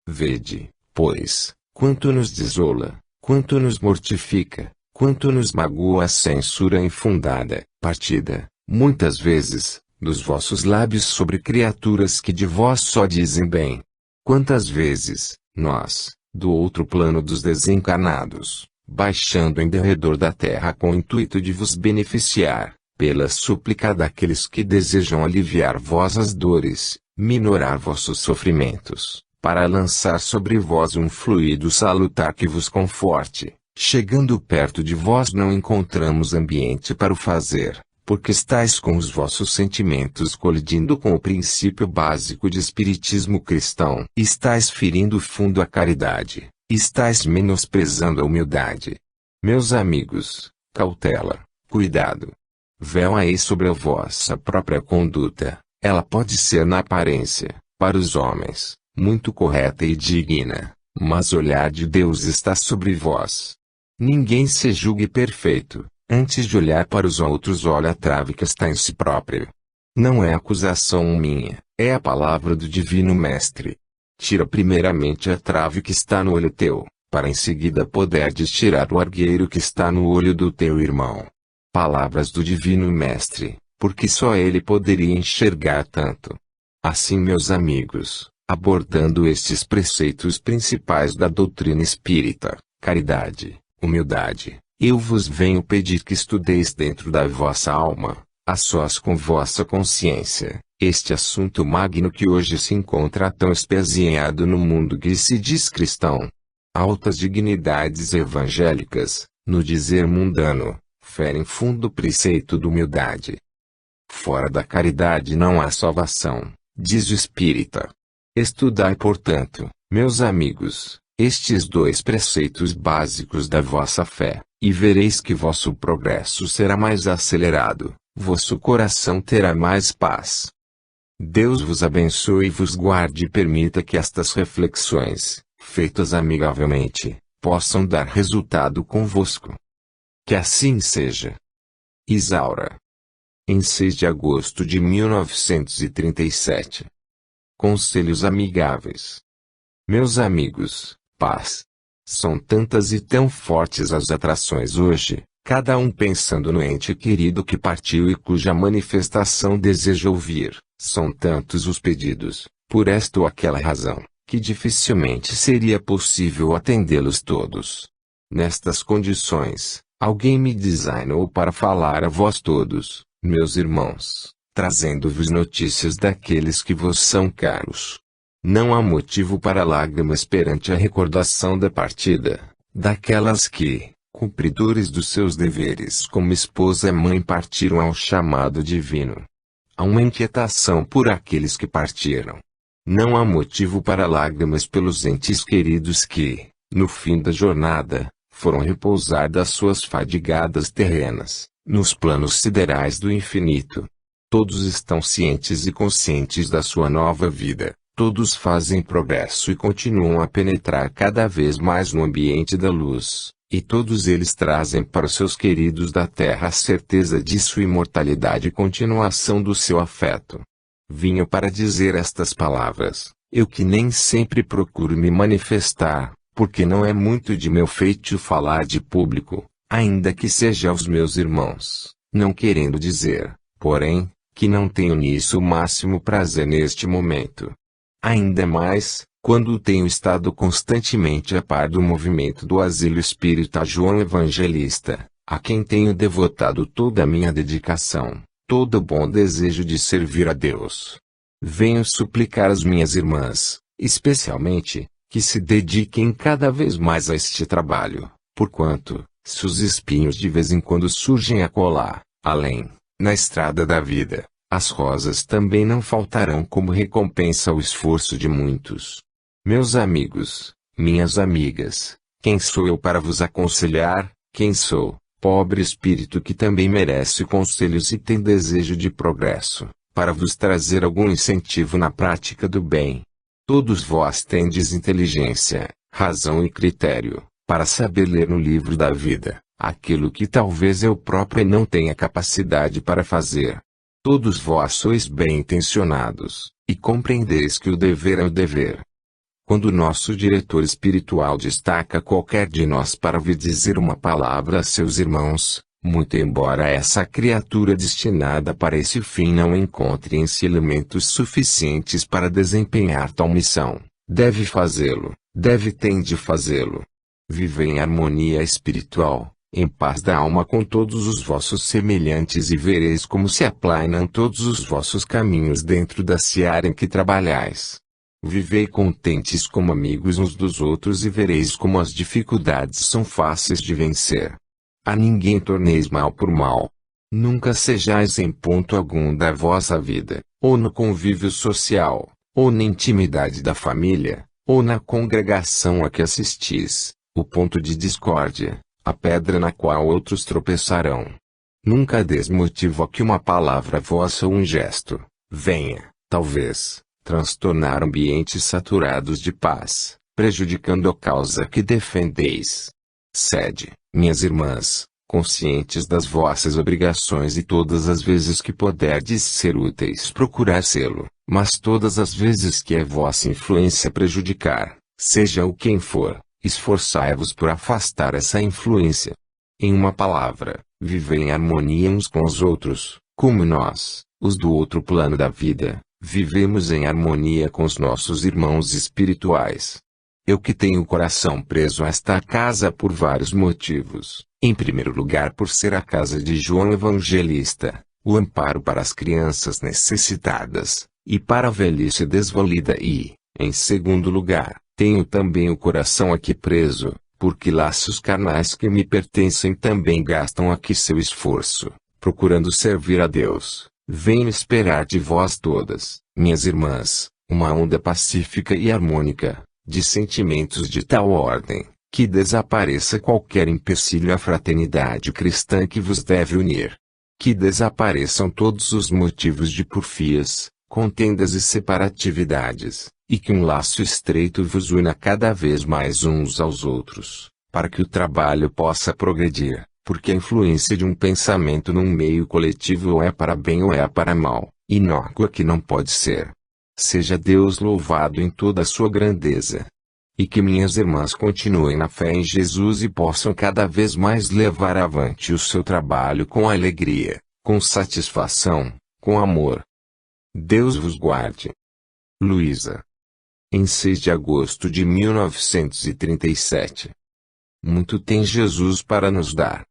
Vede, pois, quanto nos desola, quanto nos mortifica, quanto nos magoa a censura infundada, partida, muitas vezes, dos vossos lábios sobre criaturas que de vós só dizem bem. Quantas vezes, nós, do outro plano dos desencarnados, baixando em derredor da terra com o intuito de vos beneficiar, pela súplica daqueles que desejam aliviar vossas dores, minorar vossos sofrimentos, para lançar sobre vós um fluido salutar que vos conforte, chegando perto de vós não encontramos ambiente para o fazer, porque estáis com os vossos sentimentos colidindo com o princípio básico de espiritismo cristão, estáis ferindo fundo a caridade, estáis menosprezando a humildade. Meus amigos, cautela, cuidado. Véu aí sobre a vossa própria conduta, ela pode ser na aparência, para os homens, muito correta e digna, mas o olhar de Deus está sobre vós. Ninguém se julgue perfeito, antes de olhar para os outros olhe a trave que está em si próprio. Não é acusação minha, é a palavra do Divino Mestre. Tira primeiramente a trave que está no olho teu, para em seguida poderdes tirar o argueiro que está no olho do teu irmão. Palavras do Divino Mestre, porque só ele poderia enxergar tanto. Assim, meus amigos, abordando estes preceitos principais da doutrina espírita, caridade, humildade, eu vos venho pedir que estudeis dentro da vossa alma, a sós com vossa consciência, este assunto magno que hoje se encontra tão espezinhado no mundo que se diz cristão. Altas dignidades evangélicas, no dizer mundano, ferem fundo preceito da humildade. Fora da caridade não há salvação, diz o espírita. Estudai, portanto, meus amigos, estes dois preceitos básicos da vossa fé, e vereis que vosso progresso será mais acelerado, vosso coração terá mais paz. Deus vos abençoe e vos guarde e permita que estas reflexões, feitas amigavelmente, possam dar resultado convosco. Que assim seja. Isaura. Em 6 de agosto de 1937. Conselhos amigáveis. Meus amigos, paz. São tantas e tão fortes as atrações hoje, cada um pensando no ente querido que partiu e cuja manifestação deseja ouvir, são tantos os pedidos, por esta ou aquela razão, que dificilmente seria possível atendê-los todos. Nestas condições, alguém me designou para falar a vós todos, meus irmãos, trazendo-vos notícias daqueles que vos são caros. Não há motivo para lágrimas perante a recordação da partida, daquelas que, cumpridores dos seus deveres como esposa e mãe partiram ao chamado divino. Há uma inquietação por aqueles que partiram. Não há motivo para lágrimas pelos entes queridos que, no fim da jornada, foram repousar das suas fadigadas terrenas, nos planos siderais do infinito. Todos estão cientes e conscientes da sua nova vida, todos fazem progresso e continuam a penetrar cada vez mais no ambiente da luz, e todos eles trazem para os seus queridos da terra a certeza de sua imortalidade e continuação do seu afeto. Vinha para dizer estas palavras, eu que nem sempre procuro me manifestar, porque não é muito de meu feitio falar de público, ainda que seja aos meus irmãos, não querendo dizer, porém, que não tenho nisso o máximo prazer neste momento. Ainda mais, quando tenho estado constantemente a par do movimento do Asilo Espírita João Evangelista, a quem tenho devotado toda a minha dedicação, todo o bom desejo de servir a Deus. Venho suplicar às minhas irmãs, especialmente, que se dediquem cada vez mais a este trabalho, porquanto, se os espinhos de vez em quando surgem acolá, além, na estrada da vida, as rosas também não faltarão como recompensa ao esforço de muitos. Meus amigos, minhas amigas, quem sou eu para vos aconselhar? Quem sou, pobre espírito que também merece conselhos e tem desejo de progresso, para vos trazer algum incentivo na prática do bem? Todos vós tendes inteligência, razão e critério, para saber ler no livro da vida, aquilo que talvez eu próprio não tenha capacidade para fazer. Todos vós sois bem-intencionados, e compreendeis que o dever é o dever. Quando nosso diretor espiritual destaca qualquer de nós para vir dizer uma palavra a seus irmãos, muito embora essa criatura destinada para esse fim não encontre em si elementos suficientes para desempenhar tal missão, deve fazê-lo, tem de fazê-lo. Vive em harmonia espiritual, em paz da alma com todos os vossos semelhantes e vereis como se aplainam todos os vossos caminhos dentro da seara em que trabalhais. Vivei contentes como amigos uns dos outros e vereis como as dificuldades são fáceis de vencer. A ninguém torneis mal por mal. Nunca sejais em ponto algum da vossa vida, ou no convívio social, ou na intimidade da família, ou na congregação a que assistis, o ponto de discórdia, a pedra na qual outros tropeçarão. Nunca deis motivo a que uma palavra vossa ou um gesto venha, talvez, transtornar ambientes saturados de paz, prejudicando a causa que defendeis. Sede, minhas irmãs, conscientes das vossas obrigações e todas as vezes que puderdes ser úteis procurar sê-lo, mas todas as vezes que a vossa influência prejudicar, seja o quem for, esforçai-vos por afastar essa influência. Em uma palavra, vivei em harmonia uns com os outros, como nós, os do outro plano da vida, vivemos em harmonia com os nossos irmãos espirituais. Eu que tenho o coração preso a esta casa por vários motivos, em primeiro lugar por ser a casa de João Evangelista, o amparo para as crianças necessitadas, e para a velhice desvalida e, em segundo lugar, tenho também o coração aqui preso, porque laços carnais que me pertencem também gastam aqui seu esforço, procurando servir a Deus. Venho esperar de vós todas, minhas irmãs, uma onda pacífica e harmônica, de sentimentos de tal ordem, que desapareça qualquer empecilho à fraternidade cristã que vos deve unir. Que desapareçam todos os motivos de porfias, contendas e separatividades, e que um laço estreito vos una cada vez mais uns aos outros, para que o trabalho possa progredir, porque a influência de um pensamento num meio coletivo ou é para bem ou é para mal, inócua que não pode ser. Seja Deus louvado em toda a sua grandeza. E que minhas irmãs continuem na fé em Jesus e possam cada vez mais levar avante o seu trabalho com alegria, com satisfação, com amor. Deus vos guarde. Luísa. Em 6 de agosto de 1937. Muito tem Jesus para nos dar.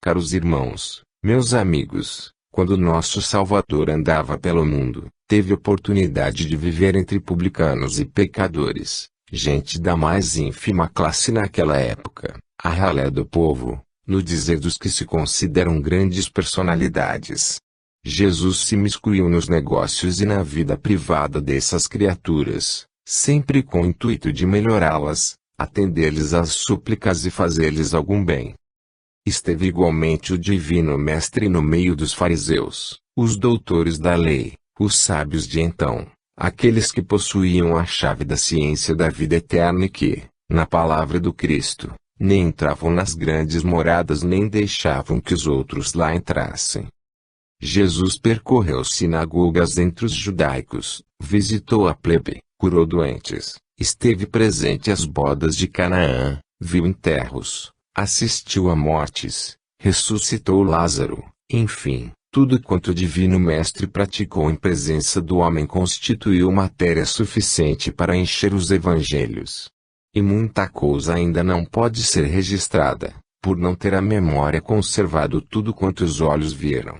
Caros irmãos, meus amigos, quando nosso Salvador andava pelo mundo, teve oportunidade de viver entre publicanos e pecadores, gente da mais ínfima classe naquela época, a ralé do povo, no dizer dos que se consideram grandes personalidades. Jesus se miscuiu nos negócios e na vida privada dessas criaturas, sempre com o intuito de melhorá-las, atender-lhes às súplicas e fazer-lhes algum bem. Esteve igualmente o Divino Mestre no meio dos fariseus, os doutores da lei, os sábios de então, aqueles que possuíam a chave da ciência da vida eterna e que, na palavra do Cristo, nem entravam nas grandes moradas nem deixavam que os outros lá entrassem. Jesus percorreu sinagogas entre os judaicos, visitou a plebe, curou doentes, esteve presente às bodas de Canaã, viu enterros, assistiu a mortes, ressuscitou Lázaro, enfim, tudo quanto o Divino Mestre praticou em presença do homem constituiu matéria suficiente para encher os evangelhos. E muita coisa ainda não pode ser registrada, por não ter a memória conservado tudo quanto os olhos viram.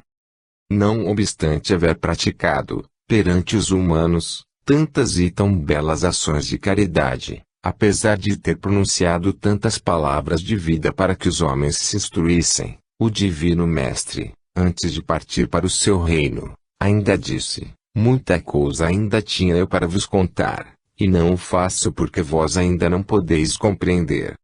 Não obstante haver praticado, perante os humanos, tantas e tão belas ações de caridade, apesar de ter pronunciado tantas palavras de vida para que os homens se instruíssem, o Divino Mestre, antes de partir para o seu reino, ainda disse: muita coisa ainda tinha eu para vos contar, e não o faço porque vós ainda não podeis compreender.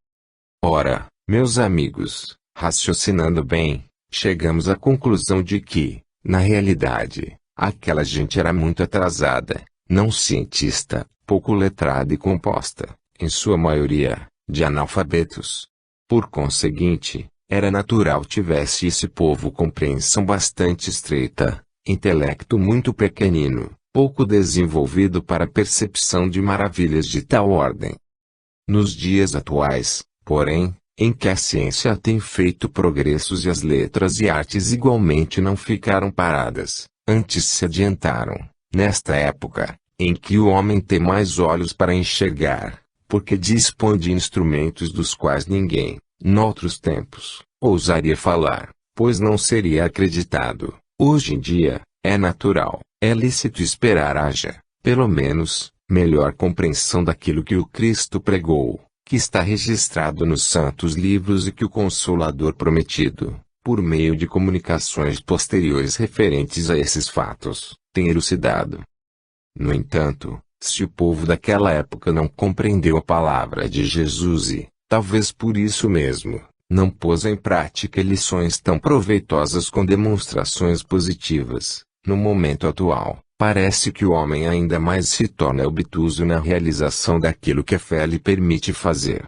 Ora, meus amigos, raciocinando bem, chegamos à conclusão de que, na realidade, aquela gente era muito atrasada, não cientista, pouco letrada e composta, em sua maioria, de analfabetos. Por conseguinte, era natural tivesse esse povo compreensão bastante estreita, intelecto muito pequenino, pouco desenvolvido para a percepção de maravilhas de tal ordem. Nos dias atuais, porém, em que a ciência tem feito progressos e as letras e artes igualmente não ficaram paradas, antes se adiantaram, nesta época, em que o homem tem mais olhos para enxergar, porque dispõe de instrumentos dos quais ninguém, noutros tempos, ousaria falar, pois não seria acreditado. Hoje em dia, é natural, é lícito esperar haja, pelo menos, melhor compreensão daquilo que o Cristo pregou, que está registrado nos santos livros e que o Consolador prometido, por meio de comunicações posteriores referentes a esses fatos, tem elucidado. No entanto, se o povo daquela época não compreendeu a palavra de Jesus e, talvez por isso mesmo, não pôs em prática lições tão proveitosas com demonstrações positivas, no momento atual, parece que o homem ainda mais se torna obtuso na realização daquilo que a fé lhe permite fazer.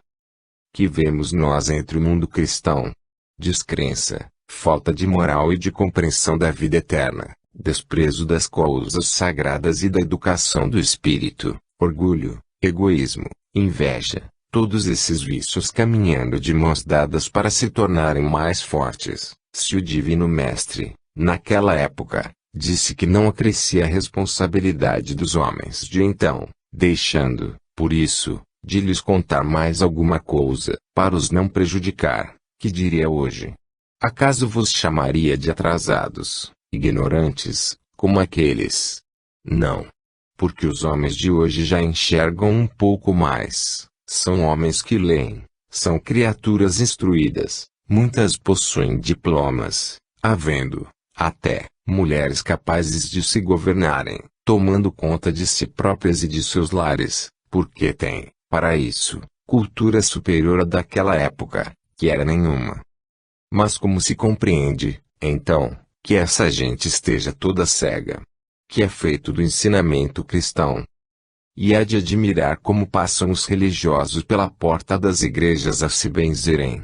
Que vemos nós entre o mundo cristão? Descrença, falta de moral e de compreensão da vida eterna, desprezo das coisas sagradas e da educação do espírito, orgulho, egoísmo, inveja, todos esses vícios caminhando de mãos dadas para se tornarem mais fortes. Se o Divino Mestre, naquela época, disse que não acrescia a responsabilidade dos homens de então, deixando, por isso, de lhes contar mais alguma coisa, para os não prejudicar, que diria hoje? Acaso vos chamaria de atrasados, ignorantes, como aqueles? Não. Porque os homens de hoje já enxergam um pouco mais, são homens que leem, são criaturas instruídas, muitas possuem diplomas, havendo, até, mulheres capazes de se governarem, tomando conta de si próprias e de seus lares, porque têm, para isso, cultura superior à daquela época, que era nenhuma. Mas como se compreende, então, que essa gente esteja toda cega? Que é feito do ensinamento cristão? E é de admirar como passam os religiosos pela porta das igrejas a se benzerem.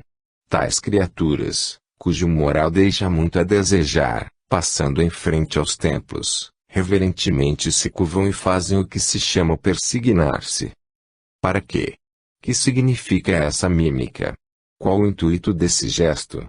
Tais criaturas, cujo moral deixa muito a desejar, passando em frente aos templos, reverentemente se curvam e fazem o que se chama persignar-se. Para quê? Que significa essa mímica? Qual o intuito desse gesto?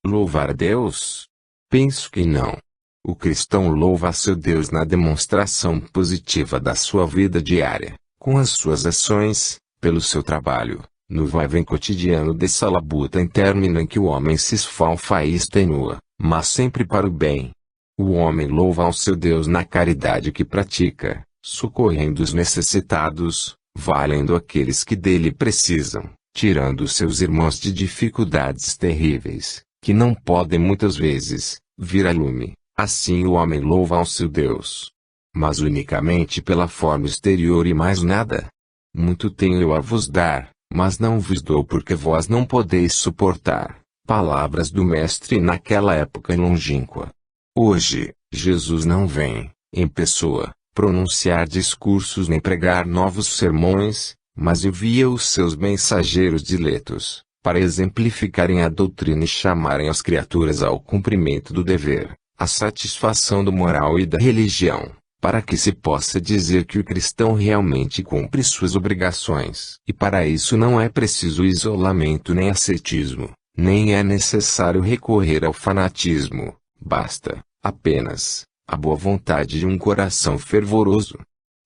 Louvar a Deus? Penso que não. O cristão louva a seu Deus na demonstração positiva da sua vida diária, com as suas ações, pelo seu trabalho, no vai-vem cotidiano dessa labuta interna em que o homem se esfalfa e extenua, mas sempre para o bem. O homem louva ao seu Deus na caridade que pratica, socorrendo os necessitados, valendo aqueles que dele precisam, tirando seus irmãos de dificuldades terríveis, que não podem muitas vezes, vir a lume. Assim o homem louva ao seu Deus. Mas unicamente pela forma exterior e mais nada. Muito tenho eu a vos dar, mas não vos dou porque vós não podeis suportar. Palavras do Mestre naquela época longínqua. Hoje, Jesus não vem, em pessoa, pronunciar discursos nem pregar novos sermões, mas envia os seus mensageiros diletos, para exemplificarem a doutrina e chamarem as criaturas ao cumprimento do dever, à satisfação do moral e da religião, para que se possa dizer que o cristão realmente cumpre suas obrigações. E para isso não é preciso isolamento nem ascetismo, nem é necessário recorrer ao fanatismo, basta, apenas, a boa vontade de um coração fervoroso.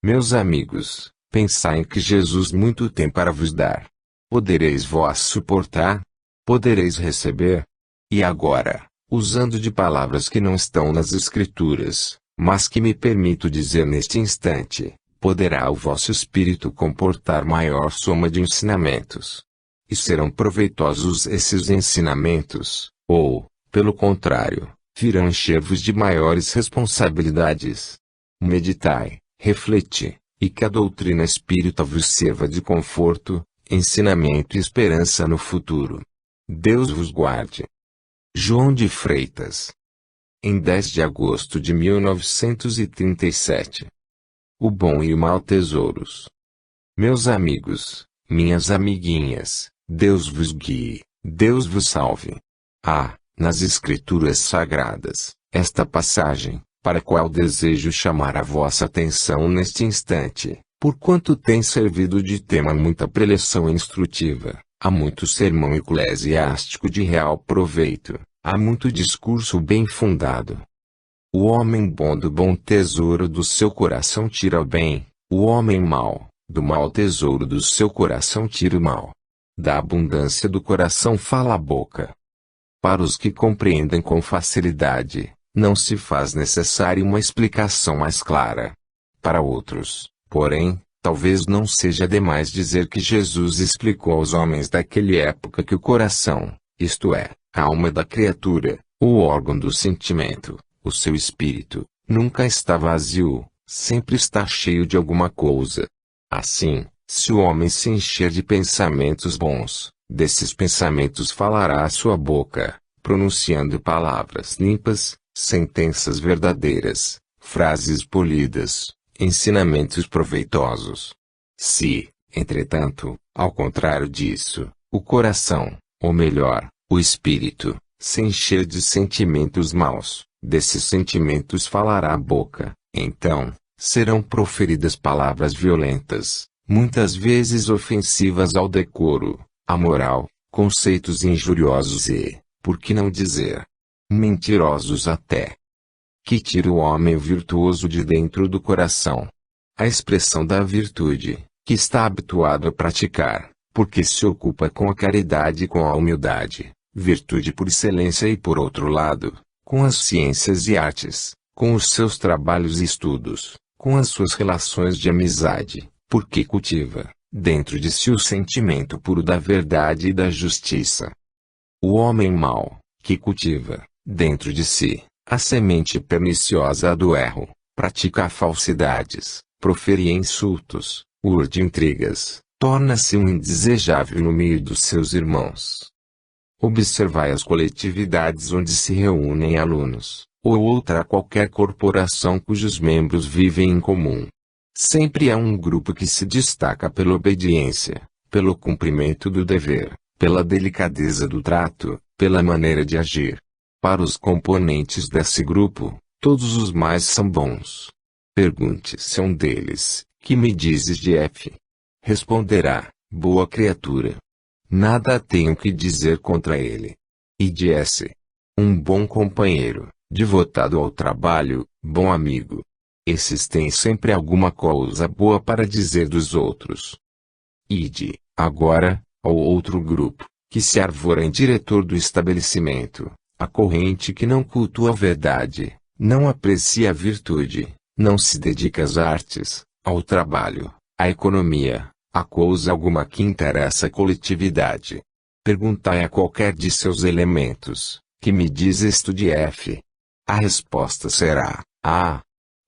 Meus amigos, pensai em que Jesus muito tem para vos dar. Podereis vós suportar? Podereis receber? E agora, usando de palavras que não estão nas Escrituras, mas que me permito dizer neste instante, poderá o vosso espírito comportar maior soma de ensinamentos? E serão proveitosos esses ensinamentos, ou, pelo contrário, virão encher-vos de maiores responsabilidades? Meditai, refleti, e que a doutrina espírita vos sirva de conforto, ensinamento e esperança no futuro. Deus vos guarde. João de Freitas. Em 10 de agosto de 1937. O bom e o mal tesouros. Meus amigos, minhas amiguinhas, Deus vos guie, Deus vos salve. Nas Escrituras Sagradas, esta passagem, para a qual desejo chamar a vossa atenção neste instante, porquanto tem servido de tema muita preleção instrutiva, há muito sermão eclesiástico de real proveito, há muito discurso bem fundado. O homem bom do bom tesouro do seu coração tira o bem, o homem mau, do mau tesouro do seu coração tira o mal. Da abundância do coração fala a boca. Para os que compreendem com facilidade, não se faz necessária uma explicação mais clara. Para outros, porém, talvez não seja demais dizer que Jesus explicou aos homens daquela época que o coração, isto é, a alma da criatura, o órgão do sentimento, o seu espírito, nunca está vazio, sempre está cheio de alguma coisa. Assim, se o homem se encher de pensamentos bons, desses pensamentos falará a sua boca, pronunciando palavras limpas, sentenças verdadeiras, frases polidas, ensinamentos proveitosos. Se, entretanto, ao contrário disso, o coração, ou melhor, o espírito, se encher de sentimentos maus, desses sentimentos falará a boca, então, serão proferidas palavras violentas, muitas vezes ofensivas ao decoro, à moral, conceitos injuriosos e, por que não dizer, mentirosos até. Que tira o homem virtuoso de dentro do coração. A expressão da virtude, que está habituado a praticar, porque se ocupa com a caridade e com a humildade, virtude por excelência e por outro lado, com as ciências e artes, com os seus trabalhos e estudos, com as suas relações de amizade, porque cultiva, dentro de si o sentimento puro da verdade e da justiça. O homem mau, que cultiva, dentro de si, a semente perniciosa do erro, pratica falsidades, profere insultos, urde intrigas, torna-se um indesejável no meio dos seus irmãos. Observai as coletividades onde se reúnem alunos, ou outra qualquer corporação cujos membros vivem em comum. Sempre há um grupo que se destaca pela obediência, pelo cumprimento do dever, pela delicadeza do trato, pela maneira de agir. Para os componentes desse grupo, todos os mais são bons. Pergunte-se a um deles, que me dizes de F? Responderá, boa criatura. Nada tenho que dizer contra ele. E de S? Um bom companheiro, devotado ao trabalho, bom amigo. Esses têm sempre alguma coisa boa para dizer dos outros. Ide, agora, ao outro grupo, que se arvora em diretor do estabelecimento, a corrente que não cultua a verdade, não aprecia a virtude, não se dedica às artes, ao trabalho, à economia, a coisa alguma que interessa a coletividade. Perguntai a qualquer de seus elementos, que me diz isto de F? A resposta será,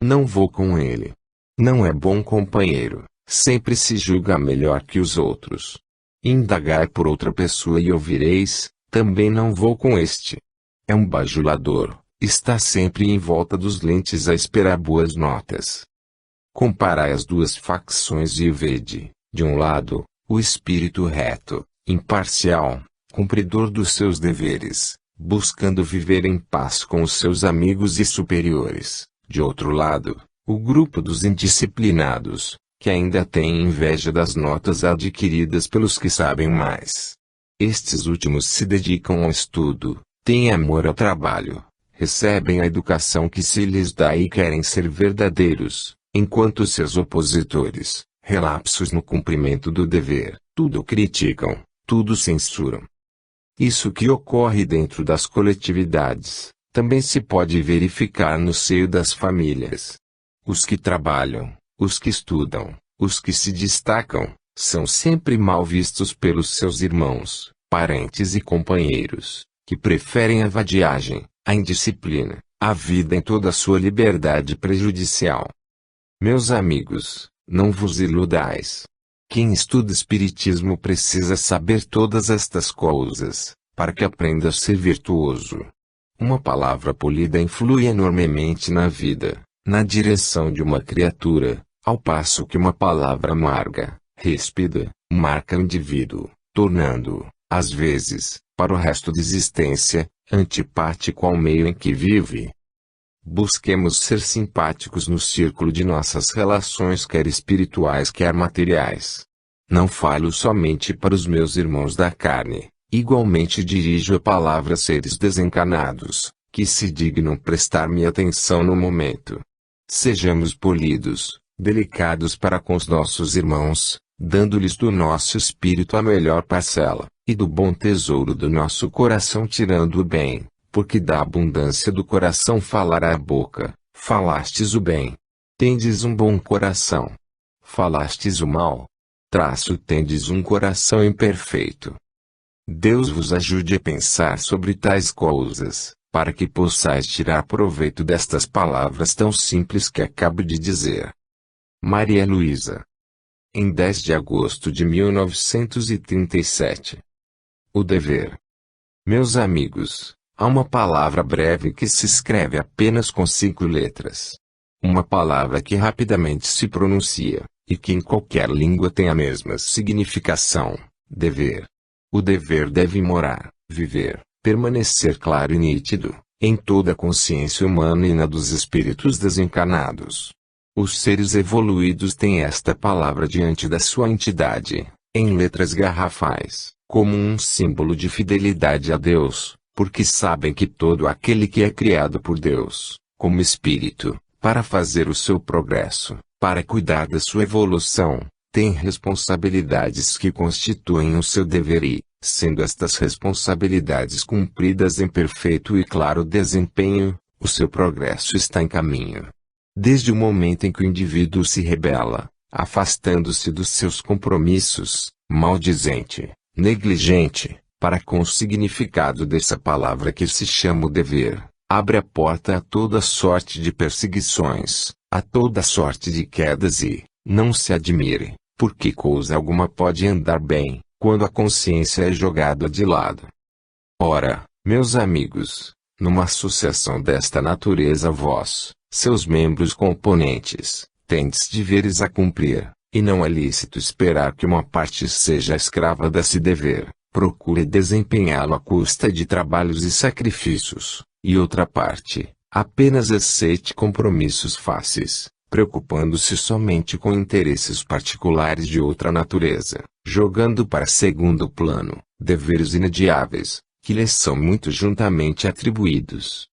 não vou com ele. Não é bom companheiro, sempre se julga melhor que os outros. Indagai por outra pessoa e ouvireis, também não vou com este. É um bajulador, está sempre em volta dos lentes a esperar boas notas. Comparai as duas facções e vede, de um lado, o espírito reto, imparcial, cumpridor dos seus deveres, buscando viver em paz com os seus amigos e superiores. De outro lado, o grupo dos indisciplinados, que ainda tem inveja das notas adquiridas pelos que sabem mais. Estes últimos se dedicam ao estudo, têm amor ao trabalho, recebem a educação que se lhes dá e querem ser verdadeiros, enquanto seus opositores, relapsos no cumprimento do dever, tudo criticam, tudo censuram. Isso que ocorre dentro das coletividades, também se pode verificar no seio das famílias. Os que trabalham, os que estudam, os que se destacam, são sempre mal vistos pelos seus irmãos, parentes e companheiros, que preferem a vadiagem, a indisciplina, a vida em toda a sua liberdade prejudicial. Meus amigos, não vos iludais. Quem estuda espiritismo precisa saber todas estas coisas, para que aprenda a ser virtuoso. Uma palavra polida influi enormemente na vida, na direção de uma criatura, ao passo que uma palavra amarga, ríspida, marca o indivíduo, tornando-o, às vezes, para o resto da existência, antipático ao meio em que vive. Busquemos ser simpáticos no círculo de nossas relações, quer espirituais quer materiais. Não falo somente para os meus irmãos da carne, igualmente dirijo a palavra a seres desencarnados, que se dignam prestar-me atenção no momento. Sejamos polidos, delicados para com os nossos irmãos, dando-lhes do nosso espírito a melhor parcela, e do bom tesouro do nosso coração tirando o bem, porque da abundância do coração falará a boca. Falastes o bem, tendes um bom coração. Falastes o mal, tendes um coração imperfeito. Deus vos ajude a pensar sobre tais coisas, para que possais tirar proveito destas palavras tão simples que acabo de dizer. Maria Luísa. Em 10 de agosto de 1937. O dever. Meus amigos, há uma palavra breve que se escreve apenas com 5 letras. Uma palavra que rapidamente se pronuncia, e que em qualquer língua tem a mesma significação: dever. O dever deve morar, viver, permanecer claro e nítido, em toda a consciência humana e na dos espíritos desencarnados. Os seres evoluídos têm esta palavra diante da sua entidade, em letras garrafais, como um símbolo de fidelidade a Deus, porque sabem que todo aquele que é criado por Deus, como espírito, para fazer o seu progresso, para cuidar da sua evolução, tem responsabilidades que constituem o seu dever e, sendo estas responsabilidades cumpridas em perfeito e claro desempenho, o seu progresso está em caminho. Desde o momento em que o indivíduo se rebela, afastando-se dos seus compromissos, maldizente, negligente, para com o significado dessa palavra que se chama o dever, abre a porta a toda sorte de perseguições, a toda sorte de quedas e, não se admire, porque coisa alguma pode andar bem, quando a consciência é jogada de lado. Ora, meus amigos, numa associação desta natureza vós, seus membros componentes, tendes deveres a cumprir, e não é lícito esperar que uma parte seja escrava desse dever. Procure desempenhá-lo à custa de trabalhos e sacrifícios, e outra parte, apenas aceite compromissos fáceis, preocupando-se somente com interesses particulares de outra natureza, jogando para segundo plano, deveres inadiáveis, que lhes são muito juntamente atribuídos.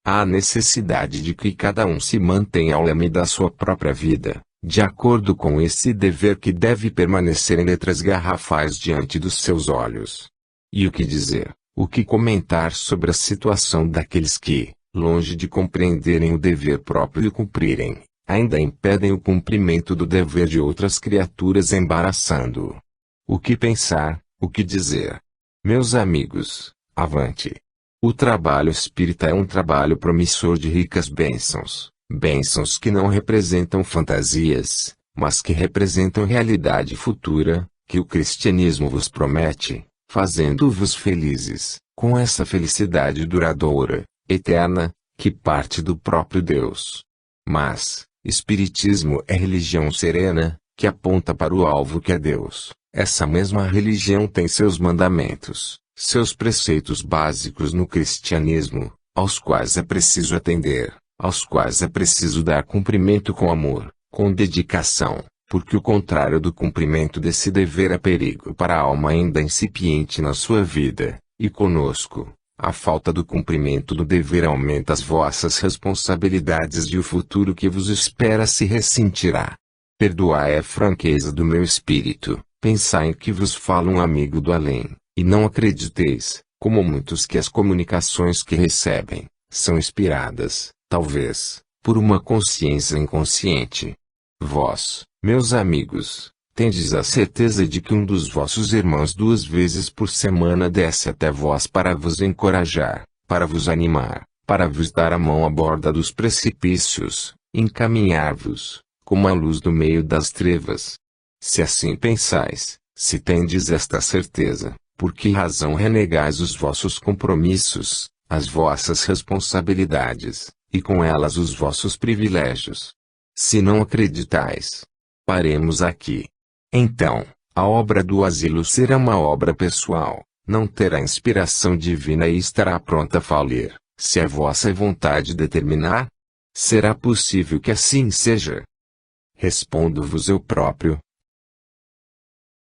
Há necessidade de que cada um se mantenha ao leme da sua própria vida, de acordo com esse dever que deve permanecer em letras garrafais diante dos seus olhos. E o que dizer, o que comentar sobre a situação daqueles que, longe de compreenderem o dever próprio e cumprirem, ainda impedem o cumprimento do dever de outras criaturas embaraçando-o? O que pensar, o que dizer? Meus amigos, avante! O trabalho espírita é um trabalho promissor de ricas bênçãos. Bênçãos que não representam fantasias, mas que representam realidade futura, que o cristianismo vos promete, fazendo-vos felizes, com essa felicidade duradoura, eterna, que parte do próprio Deus. Mas, espiritismo é religião serena, que aponta para o alvo que é Deus. Essa mesma religião tem seus mandamentos, seus preceitos básicos no cristianismo, aos quais é preciso atender, aos quais é preciso dar cumprimento com amor, com dedicação, porque o contrário do cumprimento desse dever é perigo para a alma ainda incipiente na sua vida, e conosco, a falta do cumprimento do dever aumenta as vossas responsabilidades e o futuro que vos espera se ressentirá. Perdoai a franqueza do meu espírito, pensai em que vos fala um amigo do além, e não acrediteis, como muitos, que as comunicações que recebem, são inspiradas, talvez, por uma consciência inconsciente. Vós, meus amigos, tendes a certeza de que um dos vossos irmãos 2 vezes por semana desce até vós para vos encorajar, para vos animar, para vos dar a mão à borda dos precipícios, encaminhar-vos, como a luz do meio das trevas. Se assim pensais, se tendes esta certeza, por que razão renegais os vossos compromissos, as vossas responsabilidades, e com elas os vossos privilégios? Se não acreditais, paremos aqui. Então, a obra do asilo será uma obra pessoal, não terá inspiração divina e estará pronta a falir, se a vossa vontade determinar? Será possível que assim seja? Respondo-vos eu próprio,